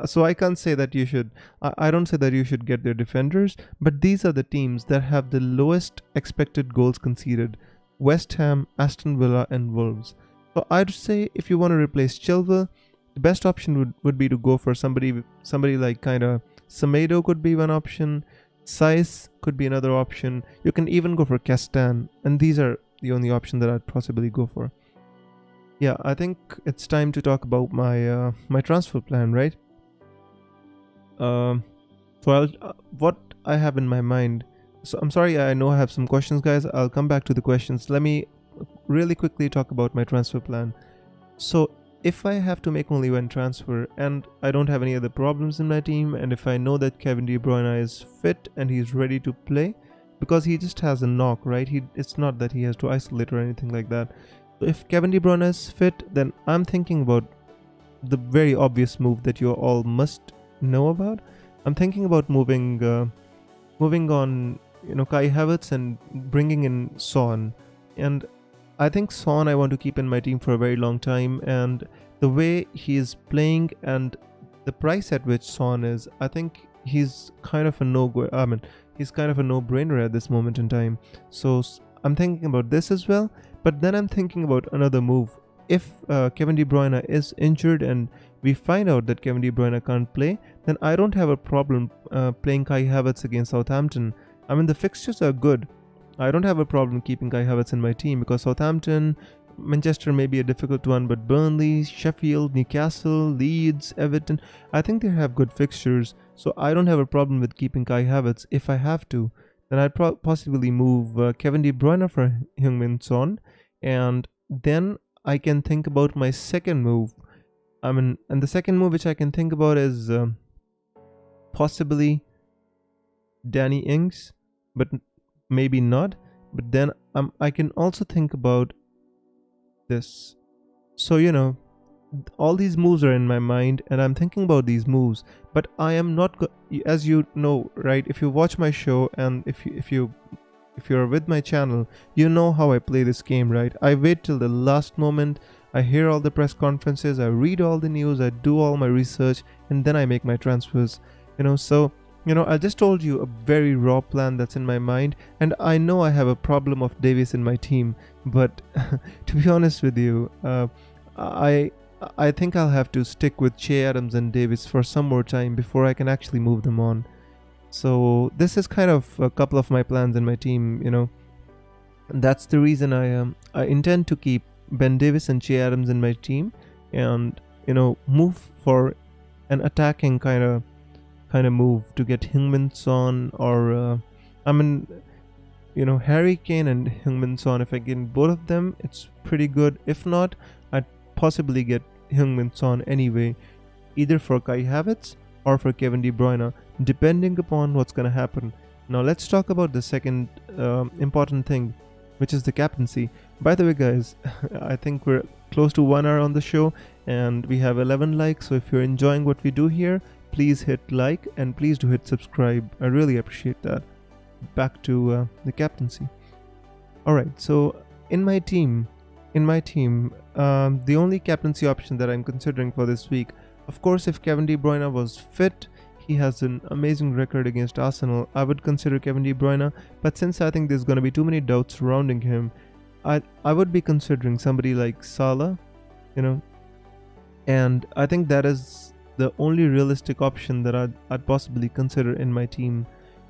so I can't say that you should. I don't say that you should get their defenders, but these are the teams that have the lowest expected goals conceded: West Ham, Aston Villa, and Wolves. So I'd say if you want to replace Chilwell, the best option would be to go for somebody like kind of Semedo could be one option. Saiss could be another option. You can even go for Castan, and these are the only option that I'd possibly go for. Yeah, I think it's time to talk about my my transfer plan, right? So what I have in my mind. So I'm sorry, I know I have some questions, guys. I'll come back to the questions. Let me really quickly talk about my transfer plan. So if I have to make only one transfer and I don't have any other problems in my team, and if I know that Kevin De Bruyne is fit and he's ready to play, because he just has a knock, right? It's not that he has to isolate or anything like that. So if Kevin De Bruyne is fit, then I'm thinking about the very obvious move that you all must know about. I'm thinking about moving on, Kai Havertz and bringing in Son. And I think Son I want to keep in my team for a very long time, and the way he is playing and the price at which Son is, I think he's kind of a he's kind of a no-brainer at this moment in time. So I'm thinking about this as well. But then I'm thinking about another move. If Kevin De Bruyne is injured and we find out that Kevin De Bruyne can't play, then I don't have a problem playing Kai Havertz against Southampton. I mean, the fixtures are good. I don't have a problem keeping Kai Havertz in my team because Southampton, Manchester may be a difficult one, but Burnley, Sheffield, Newcastle, Leeds, Everton, I think they have good fixtures. So I don't have a problem with keeping Kai Havertz if I have to. Then I'd possibly move Kevin De Bruyne for Heung-min Son, and then I can think about my second move. And the second move which I can think about is possibly Danny Ings, but maybe not. But then I can also think about this. So all these moves are in my mind, and I'm thinking about these moves, but I am not as you know, right? If you watch my show and if you're with my channel, you know how I play this game, right? I wait till the last moment. I hear all the press conferences, I read all the news, I do all my research, and then I make my transfers. So I just told you a very raw plan that's in my mind, and I know I have a problem of Davis in my team, but to be honest with you, I I think I'll have to stick with Che Adams and Davis for some more time before I can actually move them on. So this is kind of a couple of my plans in my team. That's the reason I intend to keep Ben Davis and Che Adams in my team, and move for an attacking kind of move to get Heung-min Son, or I mean Harry Kane and Heung-min Son. If I get both of them, it's pretty good. If not, I'd possibly get Heung-min Son anyway, either for Kai Havertz or for Kevin De Bruyne, depending upon what's gonna happen. Now let's talk about the second important thing, which is the captaincy. By the way, guys, I think we're close to 1 hour on the show and we have 11 likes. So if you're enjoying what we do here, please hit like and please do hit subscribe. I really appreciate that. Back to the captaincy. Alright, so in my team, the only captaincy option that I'm considering for this week, of course, if Kevin De Bruyne was fit, he has an amazing record against Arsenal, I would consider Kevin De Bruyne. But since I think there's going to be too many doubts surrounding him, I would be considering somebody like Salah, and I think that is the only realistic option that I'd possibly consider in my team.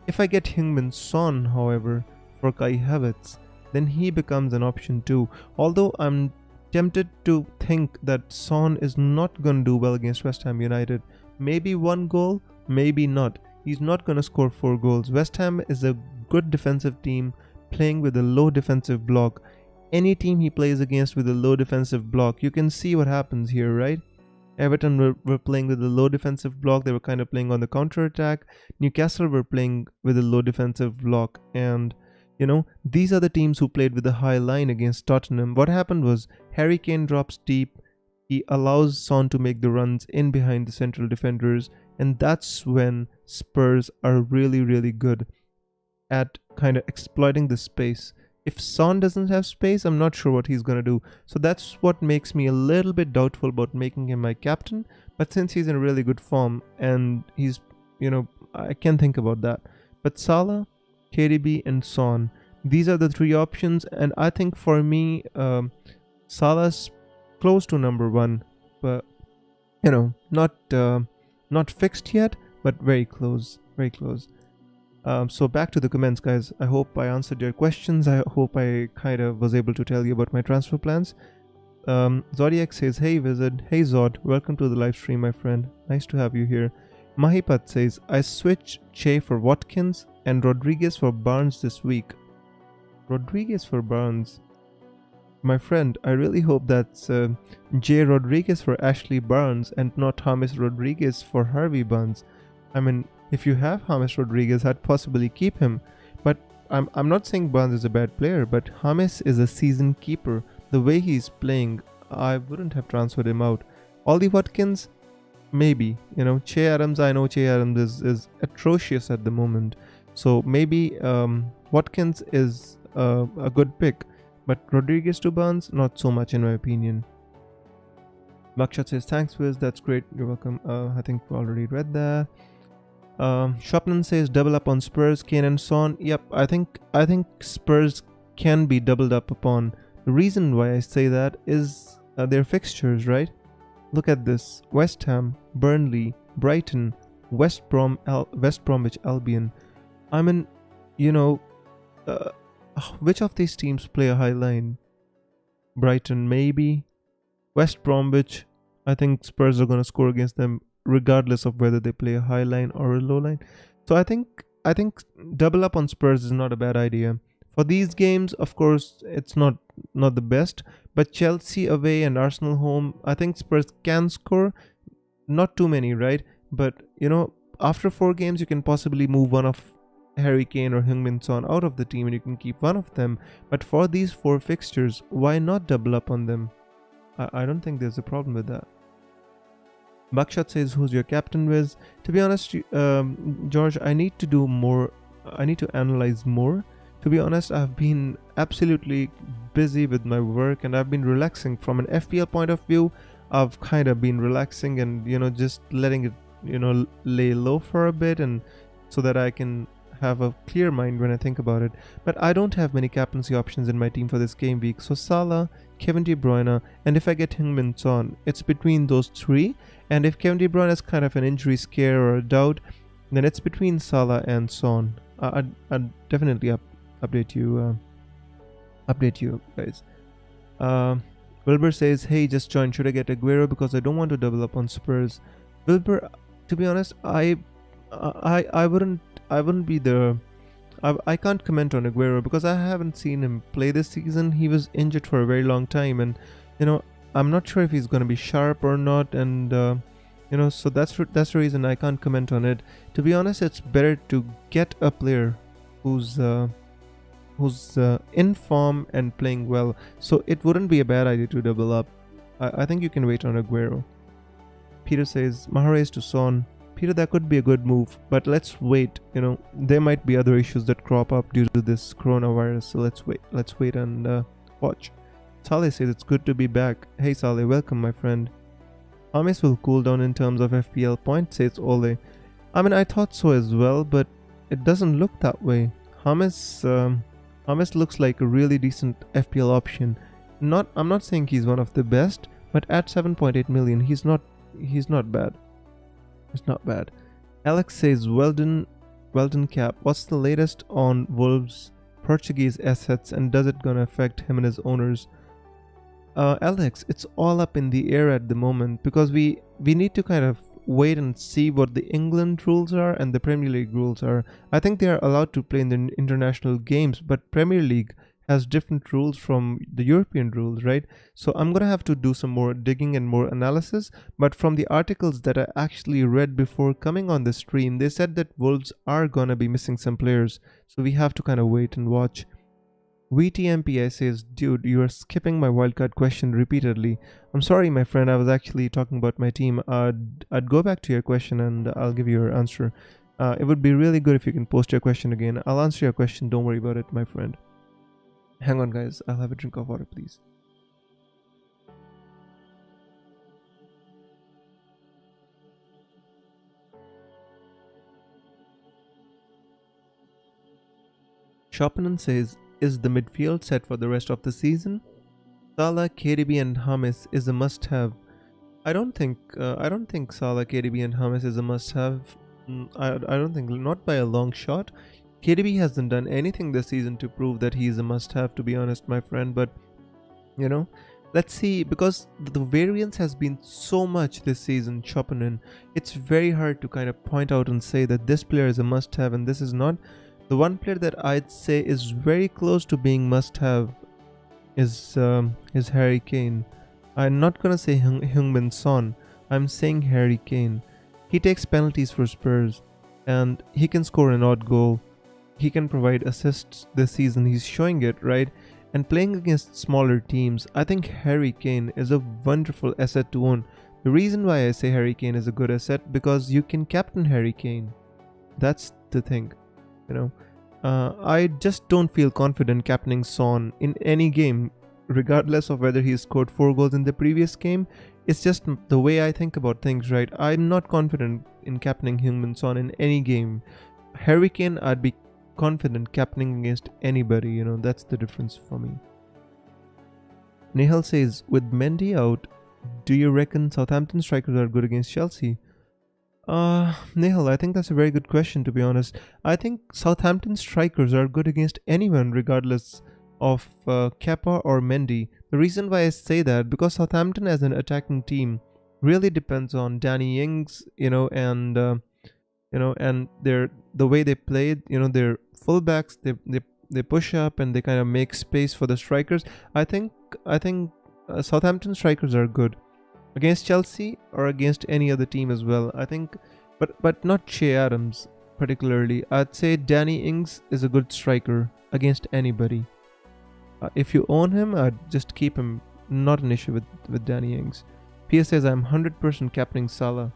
If I get Heung-min Son, however, for Kai Havertz, then he becomes an option too. Although I'm tempted to think that Son is not going to do well against West Ham United. Maybe 1 goal, maybe not. He's not going to score 4 goals. West Ham is a good defensive team playing with a low defensive block. Any team he plays against with a low defensive block, you can see what happens here, right? Everton were playing with a low defensive block. They were kind of playing on the counter attack. Newcastle were playing with a low defensive block, and these are the teams who played with a high line against Tottenham. What happened was Harry Kane drops deep. He allows Son to make the runs in behind the central defenders, and that's when Spurs are really, really good at kind of exploiting the space. If Son doesn't have space, I'm not sure what he's going to do. So that's what makes me a little bit doubtful about making him my captain. But since he's in really good form and he's, I can think about that. But Salah, KDB and Son, these are the 3 options. And I think for me, Salah's close to number 1. But, not fixed yet, but very close. Very close. So back to the comments, guys. I hope I answered your questions. I hope I kind of was able to tell you about my transfer plans. Zodiac says, hey Wizard, hey Zod, welcome to the live stream, my friend. Nice to have you here. Mahipat says, I switched Che for Watkins and Rodriguez for Barnes this week. Rodriguez for Barnes? My friend, I really hope that's J. Rodriguez for Ashley Barnes and not James Rodriguez for Harvey Barnes. I mean, if you have James Rodriguez, I'd possibly keep him. But I'm not saying Barnes is a bad player, but James is a seasoned keeper. The way he's playing, I wouldn't have transferred him out. Ollie Watkins, maybe. Che Adams, I know Che Adams is atrocious at the moment. So maybe Watkins is a good pick. But Rodriguez to Barnes, not so much in my opinion. Bakshot says, thanks Wiz, that's great, you're welcome. I think we already read that. Shopman says double up on Spurs, Kane and Son. Yep, I think Spurs can be doubled up upon. The reason why I say that is their fixtures, right? Look at this: West Ham, Burnley, Brighton, West Bromwich Albion. I mean, which of these teams play a high line? Brighton, maybe. West Bromwich, I think Spurs are going to score against them regardless of whether they play a high line or a low line. So I think double up on Spurs is not a bad idea. For these games, of course, it's not the best, but Chelsea away and Arsenal home, I think Spurs can score. Not too many, right? But, after 4 games, you can possibly move one of Harry Kane or Heung-min Son out of the team and you can keep one of them. But for these 4 fixtures, why not double up on them? I don't think there's a problem with that. Bakshot says, who's your captain, Wiz? To be honest, George, I need to do more. I need to analyze more. To be honest, I've been absolutely busy with my work and I've been relaxing. From an FPL point of view, I've kind of been relaxing and, just letting it, lay low for a bit and so that I can have a clear mind when I think about it. But I don't have many captaincy options in my team for this game week. So Salah, Kevin De Bruyne, and if I get Heung-min Son, it's between those three. And if Kevin De Bruyne is kind of an injury scare or a doubt, then it's between Salah and Son. I'd definitely update you guys. Wilbur says, "Hey, just joined. Should I get Aguero because I don't want to double up on Spurs?" Wilbur, to be honest, I wouldn't be the. I can't comment on Aguero because I haven't seen him play this season. He was injured for a very long time, and I'm not sure if he's going to be sharp or not. And so that's the reason I can't comment on it. To be honest, it's better to get a player who's in form and playing well. So it wouldn't be a bad idea to double up. I think you can wait on Aguero. Peter says, Mahrez to Son. Peter, that could be a good move, but let's wait. There might be other issues that crop up due to this coronavirus. So let's wait and watch. Saleh says it's good to be back. Hey Saleh, welcome my friend. James will cool down in terms of FPL points, says Ole. I mean, I thought so as well, but it doesn't look that way. James looks like a really decent FPL option. I'm not saying he's one of the best, but at 7.8 million, he's not bad. It's not bad. Alex says, well done Cap. What's the latest on Wolves' Portuguese assets, and does it gonna affect him and his owners? Alex, it's all up in the air at the moment because we need to kind of wait and see what the England rules are and the Premier League rules are. I think they are allowed to play in the international games, but Premier League has different rules from the European rules, right? So I'm gonna have to do some more digging and more analysis. But from the articles that I actually read before coming on the stream, they said that Wolves are gonna be missing some players. So we have to kind of wait and watch. VTMPI says, dude, you are skipping my wildcard question repeatedly. I'm sorry, my friend. I was actually talking about my team. I'd go back to your question and I'll give you your answer. It would be really good if you can post your question again. I'll answer your question. Don't worry about it, my friend. Hang on, guys. I'll have a drink of water, please. Chopanen says, is the midfield set for the rest of the season? Salah, KDB and James is a must-have. I don't think Salah, KDB and James is a must-have. I don't think, not by a long shot. KDB hasn't done anything this season to prove that he's a must-have, to be honest, my friend. But let's see, because the variance has been so much this season, Chopanen. It's very hard to kind of point out and say that this player is a must-have and this is not. The one player that I'd say is very close to being must-have is Harry Kane. I'm not gonna say Heung-min Son. I'm saying Harry Kane. He takes penalties for Spurs, and he can score an odd goal. He can provide assists this season. He's showing it, right? And playing against smaller teams, I think Harry Kane is a wonderful asset to own. The reason why I say Harry Kane is a good asset, because you can captain Harry Kane. That's the thing. I just don't feel confident captaining Son in any game, regardless of whether he scored 4 goals in the previous game. It's just the way I think about things, right? I'm not confident in captaining Heung-min Son in any game. Harry Kane, I'd be confident captaining against anybody. That's the difference for me. Nehal says, with Mendy out, do you reckon Southampton strikers are good against Chelsea? Nehal, I think that's a very good question, to be honest. I think Southampton strikers are good against anyone, regardless of Kepa or Mendy. The reason why I say that, because Southampton as an attacking team really depends on Danny Ings, and the way they play. Their fullbacks, they push up and they kind of make space for the strikers. I think Southampton strikers are good against Chelsea or against any other team as well. I think, but not Che Adams particularly. I'd say Danny Ings is a good striker against anybody. If you own him, I'd just keep him. Not an issue with Danny Ings. Pia says, I'm 100% captaining Salah.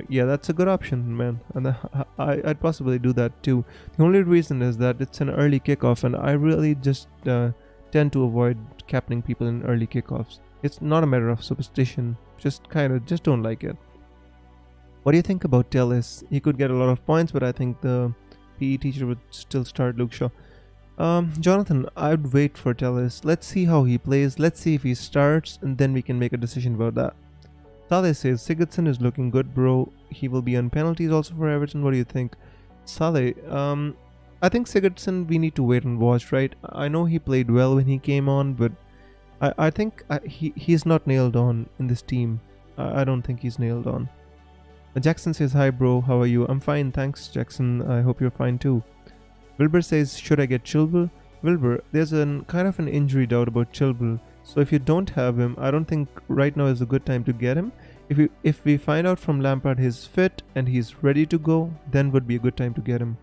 Yeah, that's a good option, man. And I'd possibly do that too. The only reason is that it's an early kickoff, and I really just tend to avoid captaining people in early kickoffs. It's not a matter of superstition. Just don't like it. What do you think about Tellis? He could get a lot of points, but I think the PE teacher would still start Luke Shaw. Jonathan, I'd wait for Tellis. Let's see how he plays. Let's see if he starts, and then we can make a decision about that. Saleh says Sigurdsson is looking good, bro. He will be on penalties also for Everton. What do you think, Saleh? I think Sigurdsson we need to wait and watch, right? I know he played well when he came on, but I think he's not nailed on in this team. I don't think he's nailed on. Jackson says, hi bro, how are you? I'm fine, thanks Jackson. I hope you're fine too. Wilbur says, should I get Chilwell? Wilbur, there's a kind of an injury doubt about Chilwell. So if you don't have him, I don't think right now is a good time to get him. If we find out from Lampard he's fit and he's ready to go, then would be a good time to get him.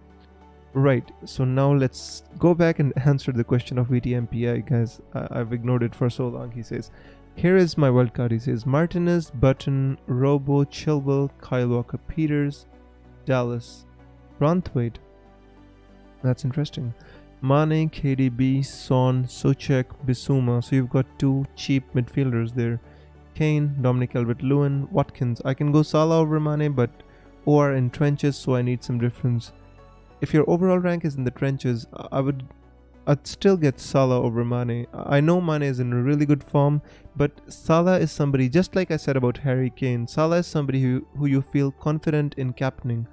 Right, so now let's go back and answer the question of VTMPI, guys. I've ignored it for so long. He says, here is my wildcard. He says, Martinez, Button, Robo, Chilwell, Kyle Walker-Peters, Dallas, Branthwaite. That's interesting. Mane, KDB, Son, Soucek, Bissouma. So you've got two cheap midfielders there. Kane, Dominic Calvert-Lewin, Watkins. I can go Salah over Mane, but OR in trenches, so I need some difference. If your overall rank is in the trenches, I'd still get Salah over Mane. I know Mane is in a really good form, but Salah is somebody, just like I said about Harry Kane, Salah is somebody who you feel confident in captaining.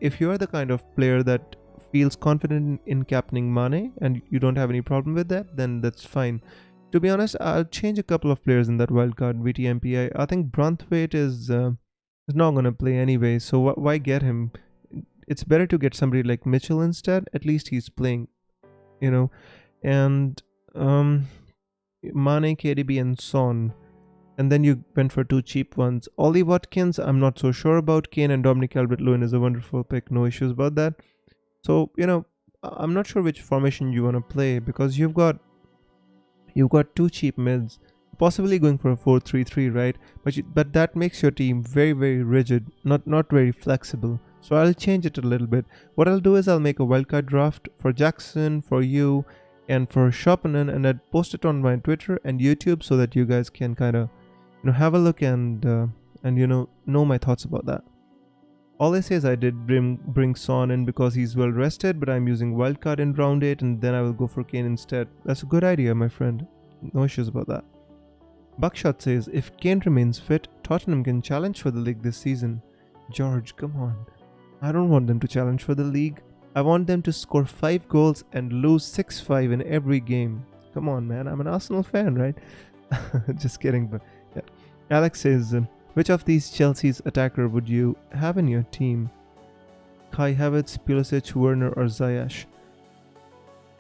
If you're the kind of player that feels confident in captaining Mane and you don't have any problem with that, then that's fine. To be honest, I'll change a couple of players in that wildcard VTMPI. I think Branthwaite is not going to play anyway, so why get him? It's better to get somebody like Mitchell instead. At least he's playing, you know. And Mane, KDB and Son. And then you went for two cheap ones. Ollie Watkins, I'm not so sure about. Kane and Dominic Calvert-Lewin is a wonderful pick. No issues about that. So, I'm not sure which formation you want to play because you've got two cheap mids, possibly going for a 4-3-3, right? But that makes your team very, very rigid, not very flexible. So I'll change it a little bit. What I'll do is I'll make a wildcard draft for Jackson, for you, and for Chopinen, and I'd post it on my Twitter and YouTube so that you guys can kind of, have a look and know my thoughts about that. All I say is I did bring Son in because he's well rested, but I'm using wildcard in round 8 and then I will go for Kane instead. That's a good idea, my friend. No issues about that. Buckshot says, if Kane remains fit, Tottenham can challenge for the league this season. George, come on. I don't want them to challenge for the league. I want them to score 5 goals and lose 6-5 in every game. Come on, man. I'm an Arsenal fan, right? Just kidding, but yeah. Alex says, which of these Chelsea's attacker would you have in your team? Kai Havertz, Pulisic, Werner or Ziyech?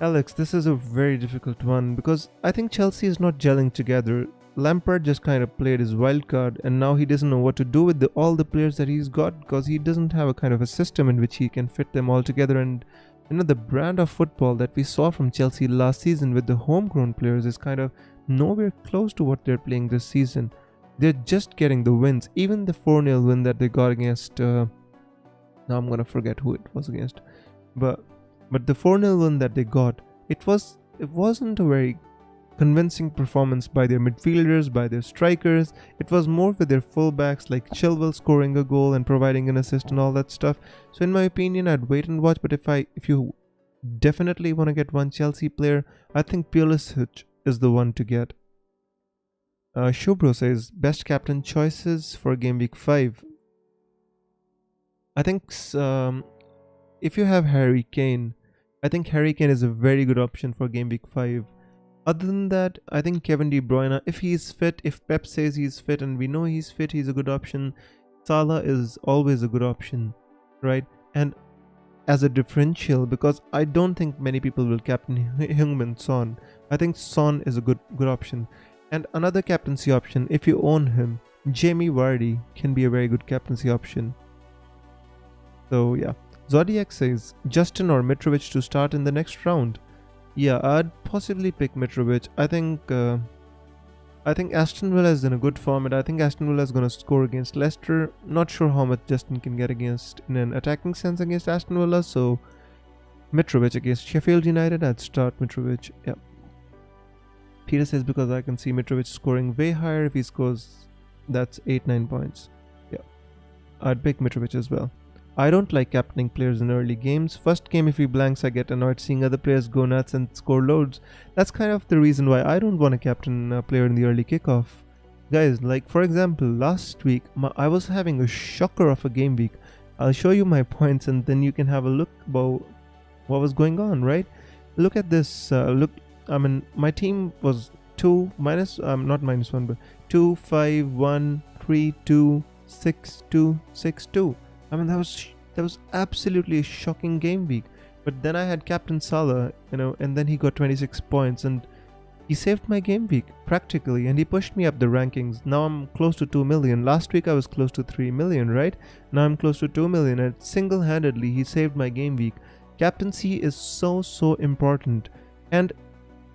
Alex, this is a very difficult one because I think Chelsea is not gelling together. Lampard just kind of played his wild card and now he doesn't know what to do with all the players that he's got because he doesn't have a kind of a system in which he can fit them all together. And the brand of football that we saw from Chelsea last season with the homegrown players is kind of nowhere close to what they're playing this season. They're just getting the wins. Even the 4-0 win that they got against now I'm gonna forget who it was against, but the 4-0 win that they got, it wasn't a very convincing performance by their midfielders, by their strikers. It was more with their fullbacks like Chilwell scoring a goal and providing an assist and all that stuff. So in my opinion, I'd wait and watch. But if you definitely want to get one Chelsea player, I think Pulisic is the one to get. Shubro says best captain choices for game week 5. I think if you have Harry Kane, I think Harry Kane is a very good option for game week 5. Other than that, I think Kevin De Bruyne, if he's fit, if Pep says he's fit and we know he's fit, he's a good option. Salah is always a good option, right? And as a differential, because I don't think many people will captain Heung-min Son. I think Son is a good option. And another captaincy option, if you own him, Jamie Vardy can be a very good captaincy option. So yeah. Zodiac says, Justin or Mitrovic to start in the next round. Yeah, I'd possibly pick Mitrovic. I think Aston Villa is in a good form and I think Aston Villa is going to score against Leicester. Not sure how much Justin can get against in an attacking sense against Aston Villa. So Mitrovic against Sheffield United, I'd start Mitrovic. Yeah. Peter says because I can see Mitrovic scoring way higher if he scores, that's 8-9 points. Yeah. I'd pick Mitrovic as well. I don't like captaining players in early games. First game if he blanks I get annoyed seeing other players go nuts and score loads. That's kind of the reason why I don't want to captain a player in the early kickoff. Guys, like for example, last week I was having a shocker of a game week. I'll show you my points and then you can have a look about what was going on, right? Look at this. My team was 2 minus, not minus 1, but 2, 5, 1, 3, 2, 6, 2, 6, 2. That was absolutely a shocking game week. But then I had Captain Salah, and then he got 26 points and he saved my game week practically, and he pushed me up the rankings. Now I'm close to 2 million. Last week I was close to 3 million, right? Now I'm close to 2 million, and single-handedly he saved my game week. Captaincy is so important. And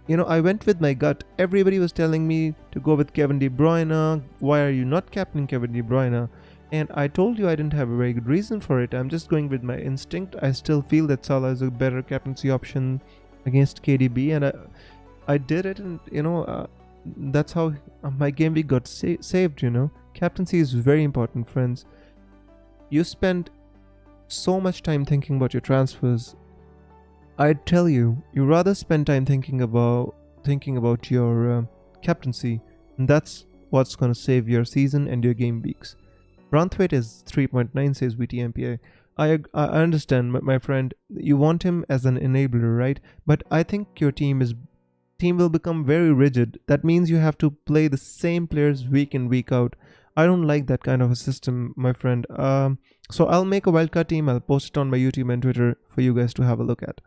I went with my gut. Everybody was telling me to go with Kevin De Bruyne. Why are you not captaining Kevin De Bruyne? And I told you I didn't have a very good reason for it. I'm just going with my instinct. I still feel that Salah is a better captaincy option against KDB, and I did it, and that's how my game week got saved. Captaincy is very important, friends. You spend so much time thinking about your transfers. I'd tell you rather spend time thinking about your captaincy, and that's what's gonna save your season and your game weeks. Branthwaite is 3.9, says VTMPA. I understand, my friend. You want him as an enabler, right? But I think your team will become very rigid. That means you have to play the same players week in, week out. I don't like that kind of a system, my friend. So I'll make a wildcard team. I'll post it on my YouTube and Twitter for you guys to have a look at.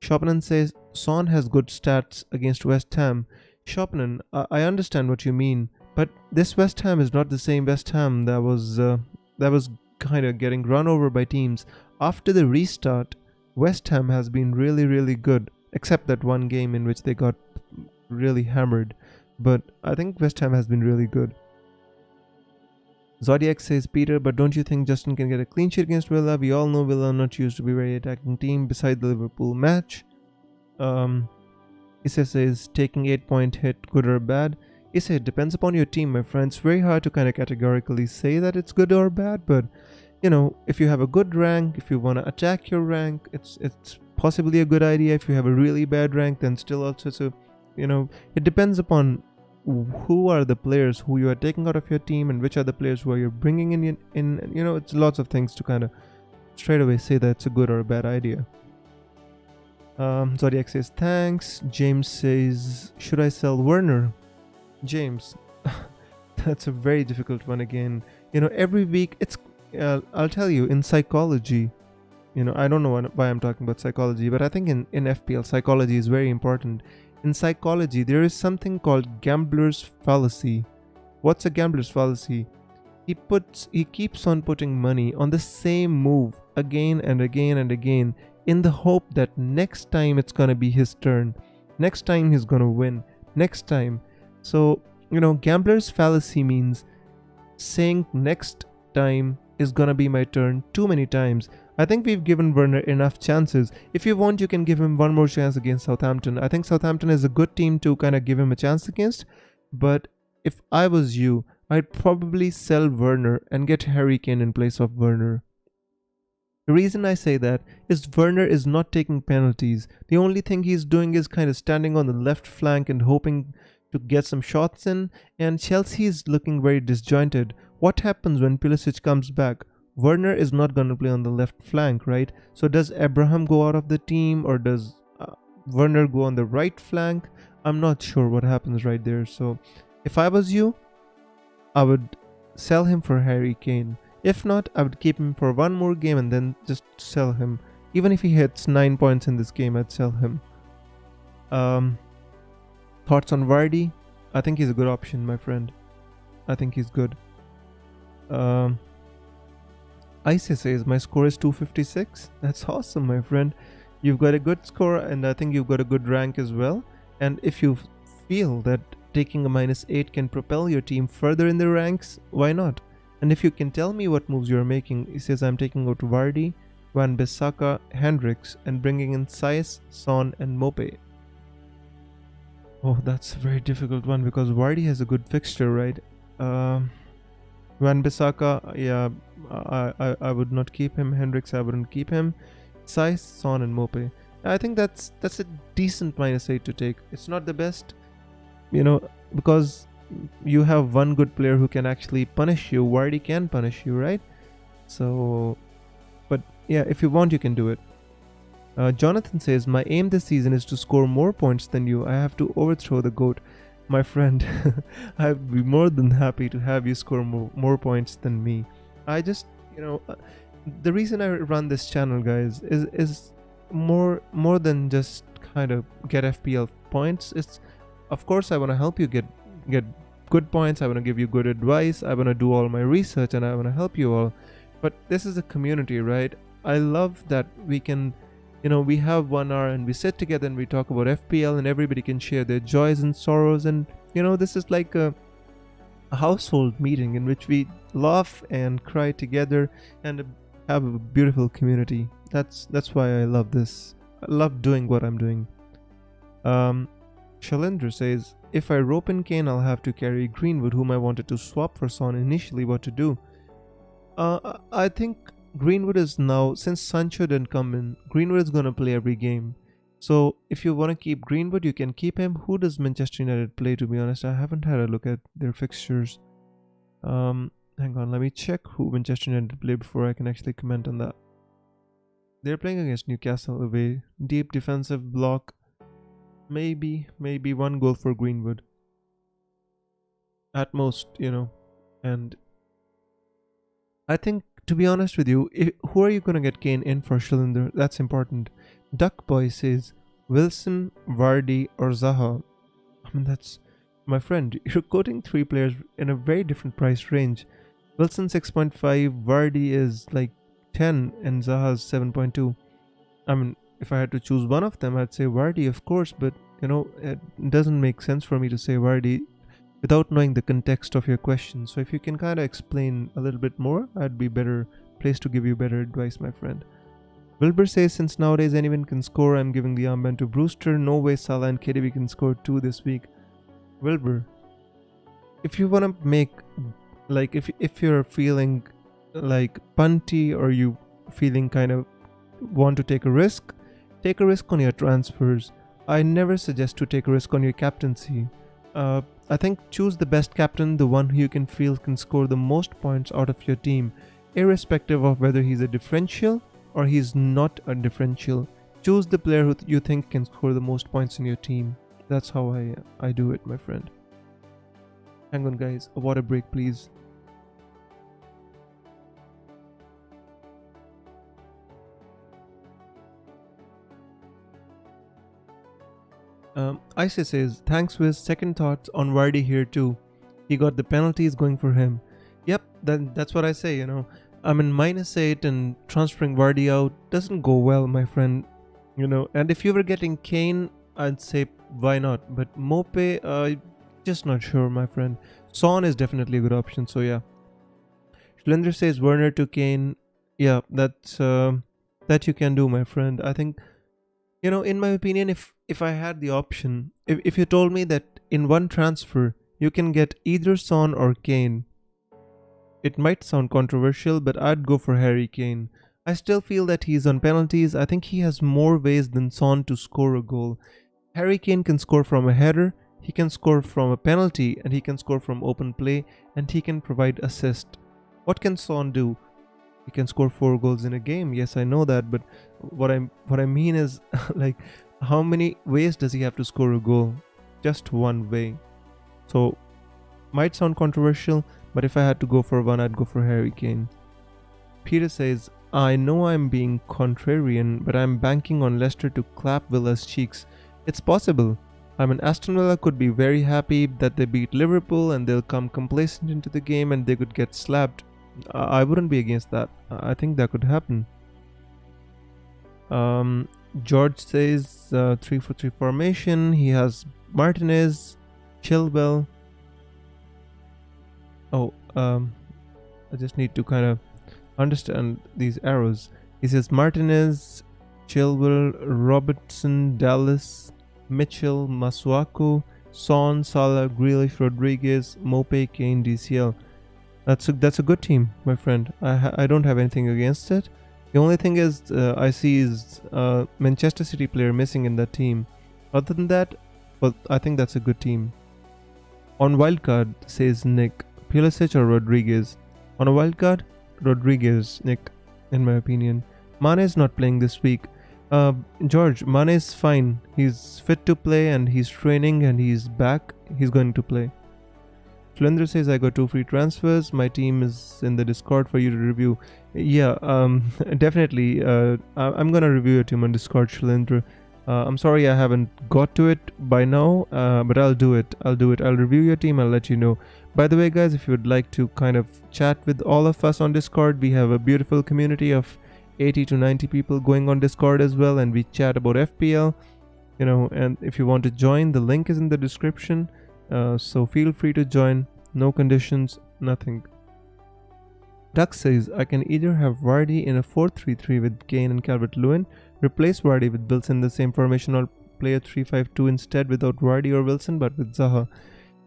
Shopanen says Son has good stats against West Ham. Shopanen, I understand what you mean, but this West Ham is not the same West Ham that was kind of getting run over by teams. After the restart, West Ham has been really good, except that one game in which they got really hammered. But I think West Ham has been really good. Zodiac says, Peter, but don't you think Justin can get a clean sheet against Villa? We all know Villa not used to be a very attacking team beside the Liverpool match. Issa says, taking 8-point hit, good or bad? Issa, it depends upon your team, my friend. It's very hard to kind of categorically say that it's good or bad, but if you have a good rank, if you want to attack your rank, it's possibly a good idea. If you have a really bad rank, then still also, so it depends upon who are the players who you are taking out of your team and which are the players who are you bringing in. It's lots of things to kind of straight away say that it's a good or a bad idea. Zodiac says thanks. James says, should I sell Werner? James, that's a very difficult one again. Every week it's I'll tell you, in psychology, I don't know why I'm talking about psychology, but I think in FPL psychology is very important. In psychology, there is something called gambler's fallacy. What's a gambler's fallacy? He keeps on putting money on the same move again and again and again in the hope that next time it's gonna be his turn. Next time he's gonna win. Next time. So, gambler's fallacy means saying next time is gonna be my turn too many times. I think we've given Werner enough chances. If you want, you can give him one more chance against Southampton. I think Southampton is a good team to kind of give him a chance against. But if I was you, I'd probably sell Werner and get Harry Kane in place of Werner. The reason I say that is Werner is not taking penalties. The only thing he's doing is kind of standing on the left flank and hoping to get some shots in. And Chelsea is looking very disjointed. What happens when Pulisic comes back? Werner is not going to play on the left flank, right? So does Abraham go out of the team, or does Werner go on the right flank? I'm not sure what happens right there. So if I was you, I would sell him for Harry Kane. If not, I would keep him for one more game and then just sell him. Even if he hits 9 points in this game, I'd sell him. Thoughts on Vardy? I think he's a good option, my friend. I think he's good. Isis says, my score is 256. That's awesome, my friend. You've got a good score, and I think you've got a good rank as well. And if you feel that taking a -8 can propel your team further in the ranks, why not? And if you can tell me what moves you're making, he says, I'm taking out Vardy, Van Bissaka, Hendricks, and bringing in Saiss, Son, and Mope. Oh, that's a very difficult one because Vardy has a good fixture, right? Van Bissaka, yeah, I would not keep him. Hendricks, I wouldn't keep him. Saiz, Son, and Mope. I think that's a decent -8 to take. It's not the best, because you have one good player who can actually punish you. Vardy can punish you, right? So, but yeah, if you want, you can do it. Jonathan says, my aim this season is to score more points than you. I have to overthrow the GOAT. My friend, I'd be more than happy to have you score more points than me. I just, the reason I run this channel, guys, is more than just kind of get FPL points. It's, of course, I want to help you get good points. I want to give you good advice. I want to do all my research, and I want to help you all. But this is a community, right? I love that we can, we have 1 hour and we sit together and we talk about FPL, and everybody can share their joys and sorrows. And, this is like a household meeting in which we laugh and cry together and have a beautiful community. That's why I love this. I love doing what I'm doing. Shalendra says, if I rope in Kane, I'll have to carry Greenwood, whom I wanted to swap for Son initially. What to do? I think Greenwood is now, since Sancho didn't come in, Greenwood is going to play every game. So if you want to keep Greenwood, you can keep him. Who does Manchester United play, to be honest? I haven't had a look at their fixtures. Hang on, let me check who Manchester United play before I can actually comment on that. They're playing against Newcastle away. Deep defensive block. Maybe 1 goal for Greenwood. At most, And I think, to be honest with you, who are you going to get Kane in for, Shalinder? That's important. Duck Boy says, Wilson, Vardy, or Zaha. I mean, that's, my friend, you're quoting 3 players in a very different price range. Wilson 6.5, Vardy is like 10, and Zaha is 7.2. I mean, if I had to choose one of them, I'd say Vardy, of course, but, it doesn't make sense for me to say Vardy without knowing the context of your question. So if you can kind of explain a little bit more, I'd be better placed to give you better advice, my friend. Wilbur says, since nowadays anyone can score, I'm giving the armband to Brewster. No way Salah and KDB can score 2 this week. Wilbur, if you want to make, like, if you're feeling like punty, or you feeling kind of want to take a risk on your transfers. I never suggest to take a risk on your captaincy. I think choose the best captain, the one who you can feel can score the most points out of your team, irrespective of whether he's a differential or he's not a differential. Choose the player who you think can score the most points in your team. That's how I do it, my friend. Hang on, guys. A water break, please. Isa says, thanks Wiz, second thoughts on Vardy here too. He got the penalties going for him. Yep, that's what I say, I'm in -8 and transferring Vardy out doesn't go well, my friend. And if you were getting Kane, I'd say why not? But Mope, just not sure, my friend. Son is definitely a good option, so yeah. Shlendra says Werner to Kane. Yeah, that's that you can do, my friend. I think, in my opinion, if I had the option, if you told me that in one transfer you can get either Son or Kane, it might sound controversial, but I'd go for Harry Kane. I still feel that he's on penalties. I think he has more ways than Son to score a goal. Harry Kane can score from a header, he can score from a penalty, and he can score from open play, and he can provide assist. What can Son do? He can score 4 goals in a game. Yes, I know that, but what I mean is, like, how many ways does he have to score a goal? Just one way. So, might sound controversial, but if I had to go for one, I'd go for Harry Kane. Peter says, I know I'm being contrarian, but I'm banking on Leicester to clap Villa's cheeks. It's possible. I mean, Aston Villa could be very happy that they beat Liverpool and they'll come complacent into the game and they could get slapped. I wouldn't be against that. I think that could happen. George says 3-4-3 formation. He has Martinez, Chilwell. I just need to kind of understand these arrows. He says Martinez, Chilwell, Robertson, Dallas, Mitchell, Masuaku, Son, Salah, Grealish, Rodriguez, Mope, Kane, DCL. That's a good team, my friend. I don't have anything against it. The only thing is I see is Manchester City player missing in that team. Other than that, well, I think that's a good team. On wildcard, says Nick, Pulisic or Rodriguez? On a wildcard, Rodriguez, Nick, in my opinion. Mane is not playing this week. George, Mane is fine. He's fit to play and he's training and he's back. He's going to play. Shlendra says, I got 2 free transfers. My team is in the Discord for you to review. Yeah, definitely. I'm gonna review your team on Discord, Shlendra. I'm sorry I haven't got to it by now, but I'll do it. I'll review your team. I'll let you know. By the way, guys, if you would like to kind of chat with all of us on Discord, we have a beautiful community of 80 to 90 people going on Discord as well, and we chat about FPL. And if you want to join, the link is in the description. So feel free to join. No conditions, nothing. Duck says, I can either have Vardy in a 4-3-3 with Kane and Calvert-Lewin, replace Vardy with Wilson in the same formation, or play a 3-5-2 instead without Vardy or Wilson but with Zaha.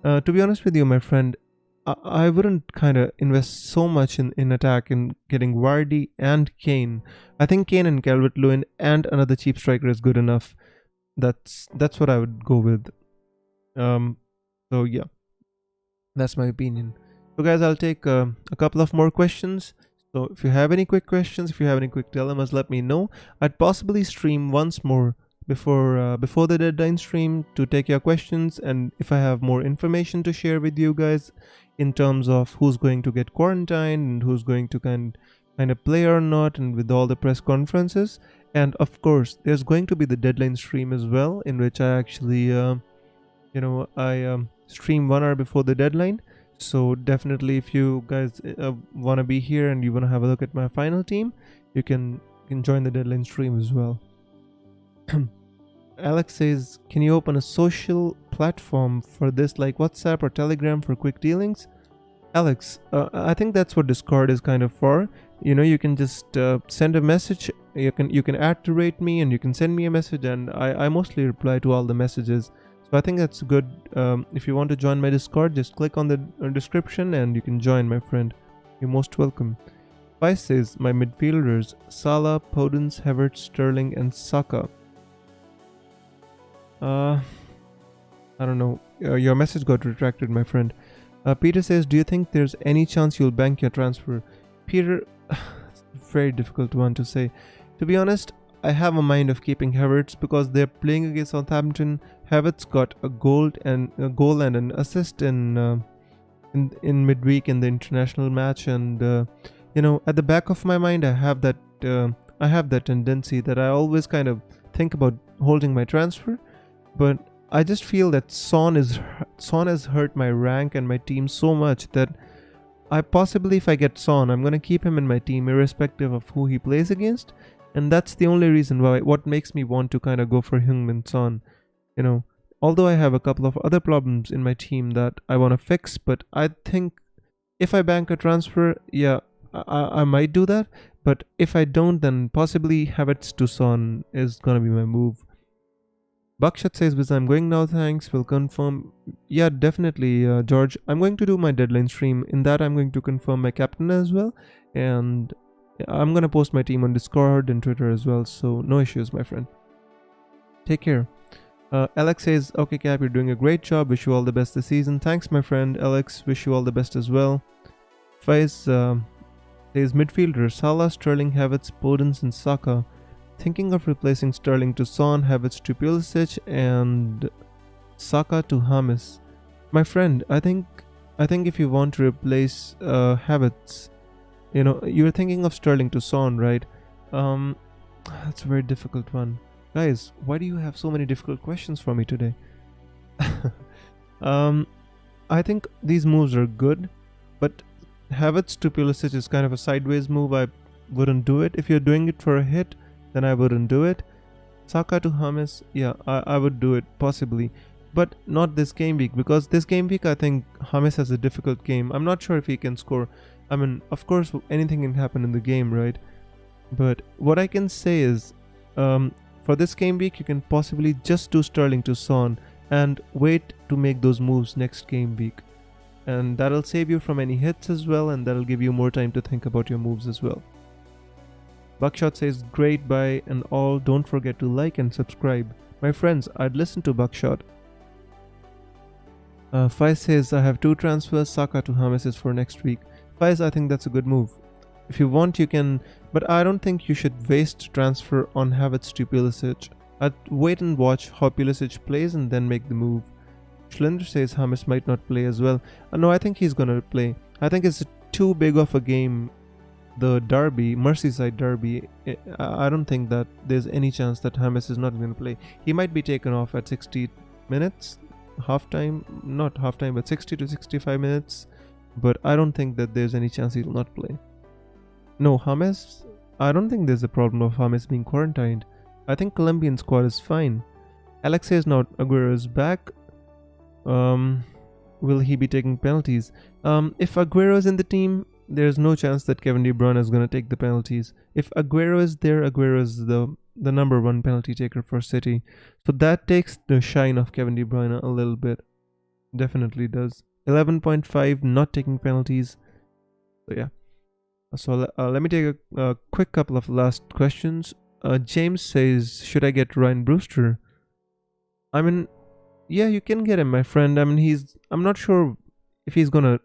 To be honest with you, my friend, I wouldn't kind of invest so much in attack in getting Vardy and Kane. I think Kane and Calvert-Lewin and another cheap striker is good enough. That's what I would go with. So yeah, that's my opinion. So guys, I'll take a couple of more questions. So if you have any quick questions, if you have any quick dilemmas, let me know. I'd possibly stream once more before the deadline stream to take your questions, and if I have more information to share with you guys in terms of who's going to get quarantined and who's going to kind of play or not, and with all the press conferences. And of course, there's going to be the deadline stream as well, in which I actually stream 1 hour before the deadline. So definitely, if you guys want to be here and you want to have a look at my final team, you can join the deadline stream as well. Alex says, can you open a social platform for this, like WhatsApp or Telegram, for quick dealings? Alex, I think that's what Discord is kind of for. You can just send a message. You can @rate me, and you can send me a message, and I mostly reply to all the messages. So I think that's good. If you want to join my Discord, just click on the description and you can join, my friend. You're most welcome. Vice says, my midfielders, Salah, Podence, Havertz, Sterling and Saka. I don't know. Your message got retracted, my friend. Peter says, do you think there's any chance you'll bank your transfer? Peter, very difficult one to say. To be honest, I have a mind of keeping Havertz because they're playing against Southampton. Havertz got a goal and an assist in midweek in the international match, and at the back of my mind, I have that tendency that I always kind of think about holding my transfer, but I just feel that Son has hurt my rank and my team so much that if I get Son, I'm gonna keep him in my team irrespective of who he plays against. And that's the only reason what makes me want to kind of go for Heung-min Son. Although I have a couple of other problems in my team that I want to fix, but I think if I bank a transfer, yeah, I might do that. But if I don't, then possibly Havertz to Son is gonna be my move. Bakshat says, Viz, I'm going now, thanks, will confirm. Yeah, definitely, George. I'm going to do my deadline stream. In that, I'm going to confirm my captain as well. And I'm gonna post my team on Discord and Twitter as well, so no issues, my friend. Take care. Alex says, okay Cap, you're doing a great job, wish you all the best this season. Thanks, my friend Alex, wish you all the best as well. Faiz says, midfielder, Salah, Sterling, Havertz, Podence and Saka. Thinking of replacing Sterling to Son, Havertz to Pulisic and Saka to James. My friend, I think if you want to replace Havertz, you're thinking of Sterling to Son, right? That's a very difficult one. Guys, why do you have so many difficult questions for me today? I think these moves are good, but Havertz to Pulisic is kind of a sideways move. I wouldn't do it. If you're doing it for a hit, then I wouldn't do it. Saka to James, yeah, I would do it possibly, but not this game week, because this game week I think James has a difficult game. I'm not sure if he can score. I mean, of course, anything can happen in the game, right? But what I can say is, for this game week, you can possibly just do Sterling to Son and wait to make those moves next game week. and that'll save you from any hits as well, and that'll give you more time to think about your moves as well. Buckshot says, great buy and all, don't forget to like and subscribe. My friends, I'd listen to Buckshot. Faiz says, I have 2 transfers, Saka to James for next week. Faiz, I think that's a good move. If you want, you can, but I don't think you should waste transfer on Havertz to Pulisic. I'd wait and watch how Pulisic plays and then make the move. Schlinder says James might not play as well. No, I think he's gonna play. I think it's too big of a game. The derby, Merseyside derby, I don't think that there's any chance that James is not going to play. He might be taken off at 60 minutes, not half time, but 60 to 65 minutes. But I don't think that there's any chance he'll not play. No, James, I don't think there's a problem of James being quarantined. I think Colombian squad is fine. Alex says not Aguero is back. Will he be taking penalties? If Aguero is in the team, there's no chance that Kevin De Bruyne is going to take the penalties. If Aguero is there, Aguero is the number 1 penalty taker for City. So that takes the shine off Kevin De Bruyne a little bit. Definitely does. 11.5 not taking penalties. So yeah. So let me take a quick couple of last questions. James says, should I get Ryan Brewster? I mean, yeah, you can get him, my friend. I mean, I'm not sure if he's gonna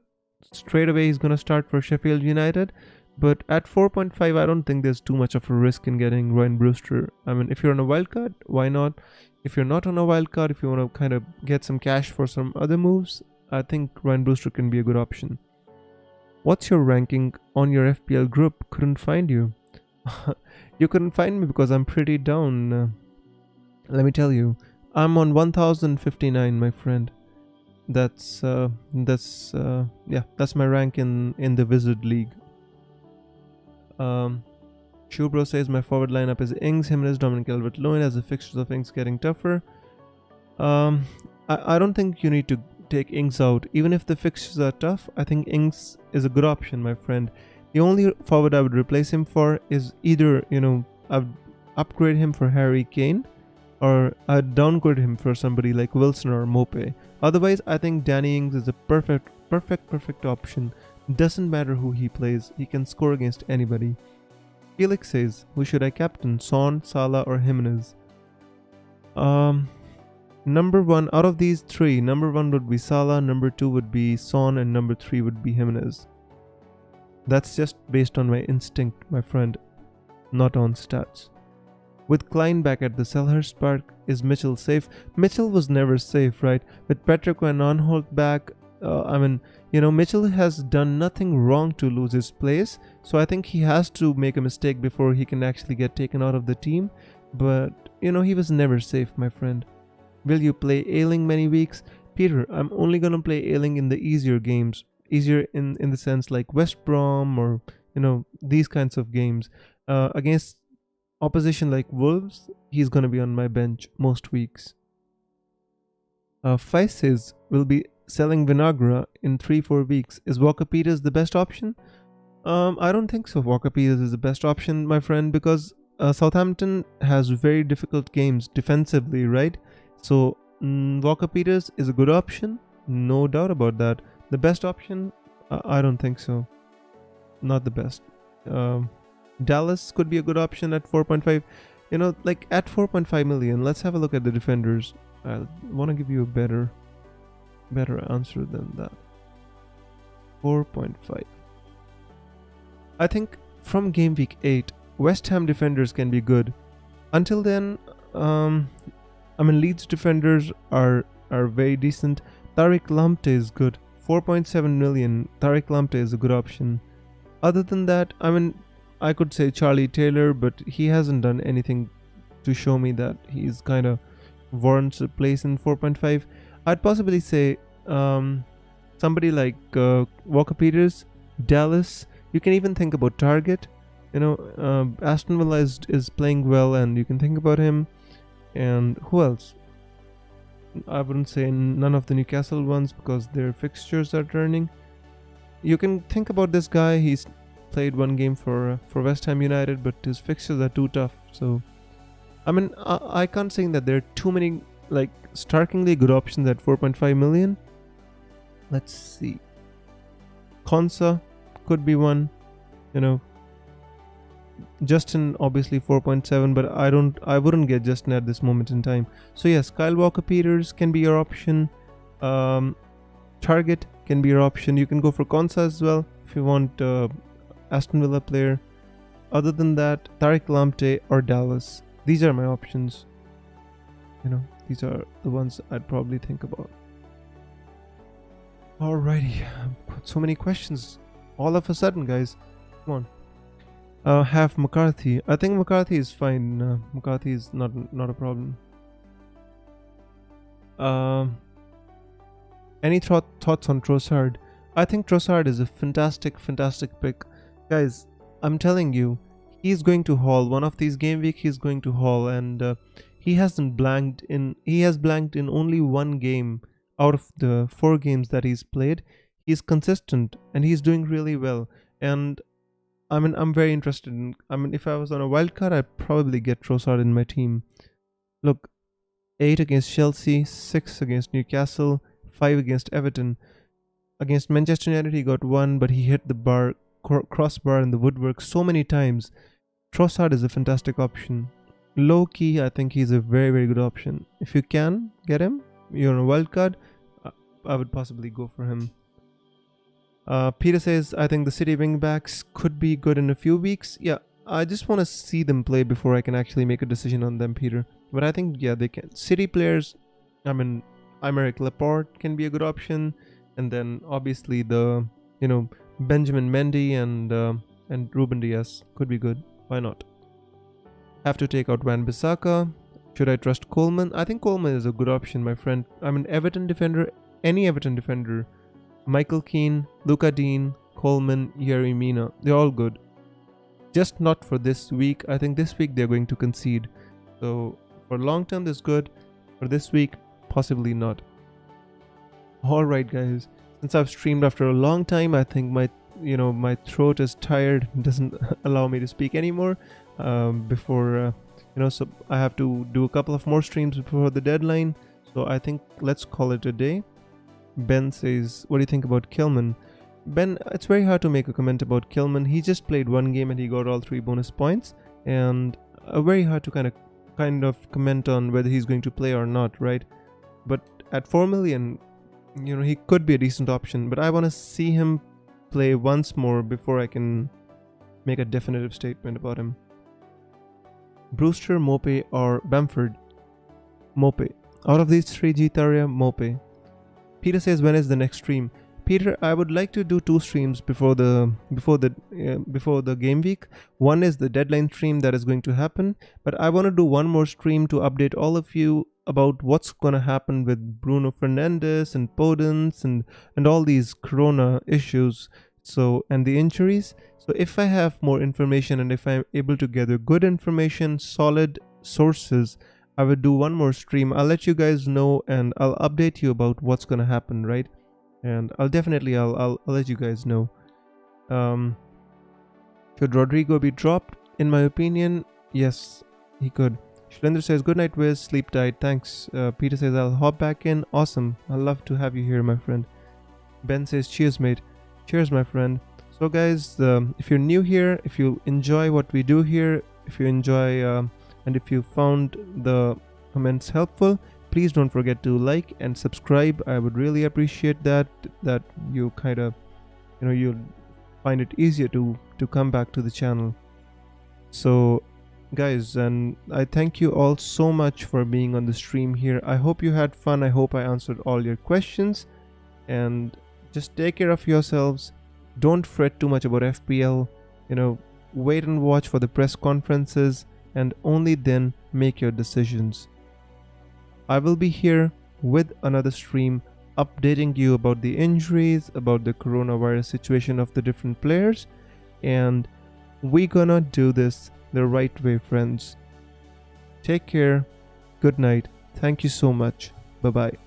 straight away he's gonna start for Sheffield United, but at 4.5 I don't think there's too much of a risk in getting Ryan Brewster. I mean, if you're on a wildcard, why not? If you're not on a wildcard, if you want to kind of get some cash for some other moves, I think Ryan Brewster can be a good option. What's your ranking on your FPL group? Couldn't find you. You couldn't find me because I'm pretty down. Let me tell you, I'm on 1059, my friend. That's my rank in the Wizard League. Shubro says my forward lineup is Ings, Jimenez, Dominic Calvert-Lewin, as the fixtures of Ings getting tougher. I don't think you need to take Ings out. Even if the fixtures are tough, I think Ings is a good option, my friend. The only forward I would replace him for is either, I'd upgrade him for Harry Kane, or I'd downgrade him for somebody like Wilson or Mope. Otherwise, I think Danny Ings is a perfect option. Doesn't matter who he plays, he can score against anybody. Felix says, who should I captain, Son, Salah or Jimenez? Number 1, out of these 3, number 1 would be Salah, number 2 would be Son, and number 3 would be Jimenez. That's just based on my instinct, my friend, not on stats. With Klein back at the Selhurst Park, is Mitchell safe? Mitchell was never safe, right? With Patrick Van Aanholt back, Mitchell has done nothing wrong to lose his place, so I think he has to make a mistake before he can actually get taken out of the team. But, he was never safe, my friend. Will you play Ayling many weeks? Peter, I'm only gonna play Ayling in the easier games. Easier in the sense like West Brom or, these kinds of games. Against opposition like Wolves, he's gonna be on my bench most weeks. Faiz says, we'll be selling Vinagre in 3-4 weeks. Is Walker Peters the best option? I don't think so. Walker Peters is the best option, my friend, because Southampton has very difficult games defensively, right? So Walker Peters is a good option, no doubt about that. The best option? I don't think so. Not the best. Dallas could be a good option at 4.5. At 4.5 million, let's have a look at the defenders. I want to give you a better answer than that. 4.5. I think from game week 8, West Ham defenders can be good. Until then, Leeds defenders are very decent. Tariq Lamptey is good. 4.7 million. Tariq Lamptey is a good option. Other than that, I could say Charlie Taylor, but he hasn't done anything to show me that he's kind of warrants a place in 4.5. I'd possibly say somebody like Walker Peters, Dallas. You can even think about Target. Aston Villa is playing well, and you can think about him. And who else? I wouldn't say none of the Newcastle ones because their fixtures are turning. You can think about this guy. He's played one game for West Ham United, but his fixtures are too tough. So, I can't say that there are too many starkingly good options at 4.5 million. Let's see. Konsa could be one. You know, Justin obviously 4.7, but I wouldn't get Justin at this moment in time. So yes, Kyle Walker-Peters can be your option. Target can be your option. You can go for Konsa as well if you want Aston Villa player. Other than that, Tariq Lamptey or Dallas. These are my options. You know, these are the ones I'd probably think about. Alrighty, so many questions all of a sudden, guys. Come on. Have McCarthy. I think McCarthy is fine. McCarthy is not a problem. Any thoughts on Trossard? I think Trossard is a fantastic pick. Guys, I'm telling you, he's going to haul. One of these game week he's going to haul, and he has blanked in only one game out of the 4 games that he's played. He's consistent and he's doing really well. And I mean, I'm very interested in, if I was on a wildcard, I'd probably get Trossard in my team. Look, 8 against Chelsea, 6 against Newcastle, 5 against Everton. Against Manchester United, he got 1, but he hit the crossbar and the woodwork so many times. Trossard is a fantastic option. Low key, I think he's a very good option. If you can get him, you're on a wildcard, I would possibly go for him. Peter says, I think the City wingbacks could be good in a few weeks. Yeah, I just want to see them play before I can actually make a decision on them, Peter. But I think, yeah, they can. City players, Aymeric Laporte can be a good option. And then, obviously, Benjamin Mendy and Ruben Dias could be good. Why not? Have to take out Wan-Bissaka. Should I trust Coleman? I think Coleman is a good option, my friend. Everton defender, any Everton defender. Michael Keane, Luka Dean, Coleman, Yerry Mina. They're all good. Just not for this week. I think this week they're going to concede. So for long term, this is good. For this week, possibly not. Alright guys. Since I've streamed after a long time, I think my throat is tired. Doesn't allow me to speak anymore. So I have to do a couple of more streams before the deadline. So I think let's call it a day. Ben says, what do you think about Kilman? Ben, it's very hard to make a comment about Kilman. He just played 1 game and he got all 3 bonus points. And very hard to kind of comment on whether he's going to play or not, right? But at 4 million, he could be a decent option. But I want to see him play once more before I can make a definitive statement about him. Brewster, Mope or Bamford? Mope. Out of these 3, Gitaria, Mope. Peter says, when is the next stream? Peter, I would like to do 2 streams before the game week. One is the deadline stream that is going to happen, but I want to do one more stream to update all of you about what's going to happen with Bruno Fernandes and Podence and all these corona issues, and the injuries. So if I have more information and if I'm able to gather good information, solid sources, I will do one more stream. I'll let you guys know and I'll update you about what's gonna happen, right? And I'll let you guys know. Should Rodrigo be dropped? In my opinion, yes, he could. Shlendra says, good night, Wiz. Sleep tight. Thanks. Peter says, I'll hop back in. Awesome. I'd love to have you here, my friend. Ben says, cheers, mate. Cheers, my friend. So guys, if you're new here, if you enjoy what we do here, if you enjoy and if you found the comments helpful, please don't forget to like and subscribe. I would really appreciate that you you'll find it easier to come back to the channel. So guys, and I thank you all so much for being on the stream here. I hope you had fun. I hope I answered all your questions, and just take care of yourselves. Don't fret too much about FPL. Wait and watch for the press conferences and only then make your decisions. I will be here with another stream updating you about the injuries, about the coronavirus situation of the different players, and we're gonna do this the right way, friends. Take care. Good night. Thank you so much. Bye-bye.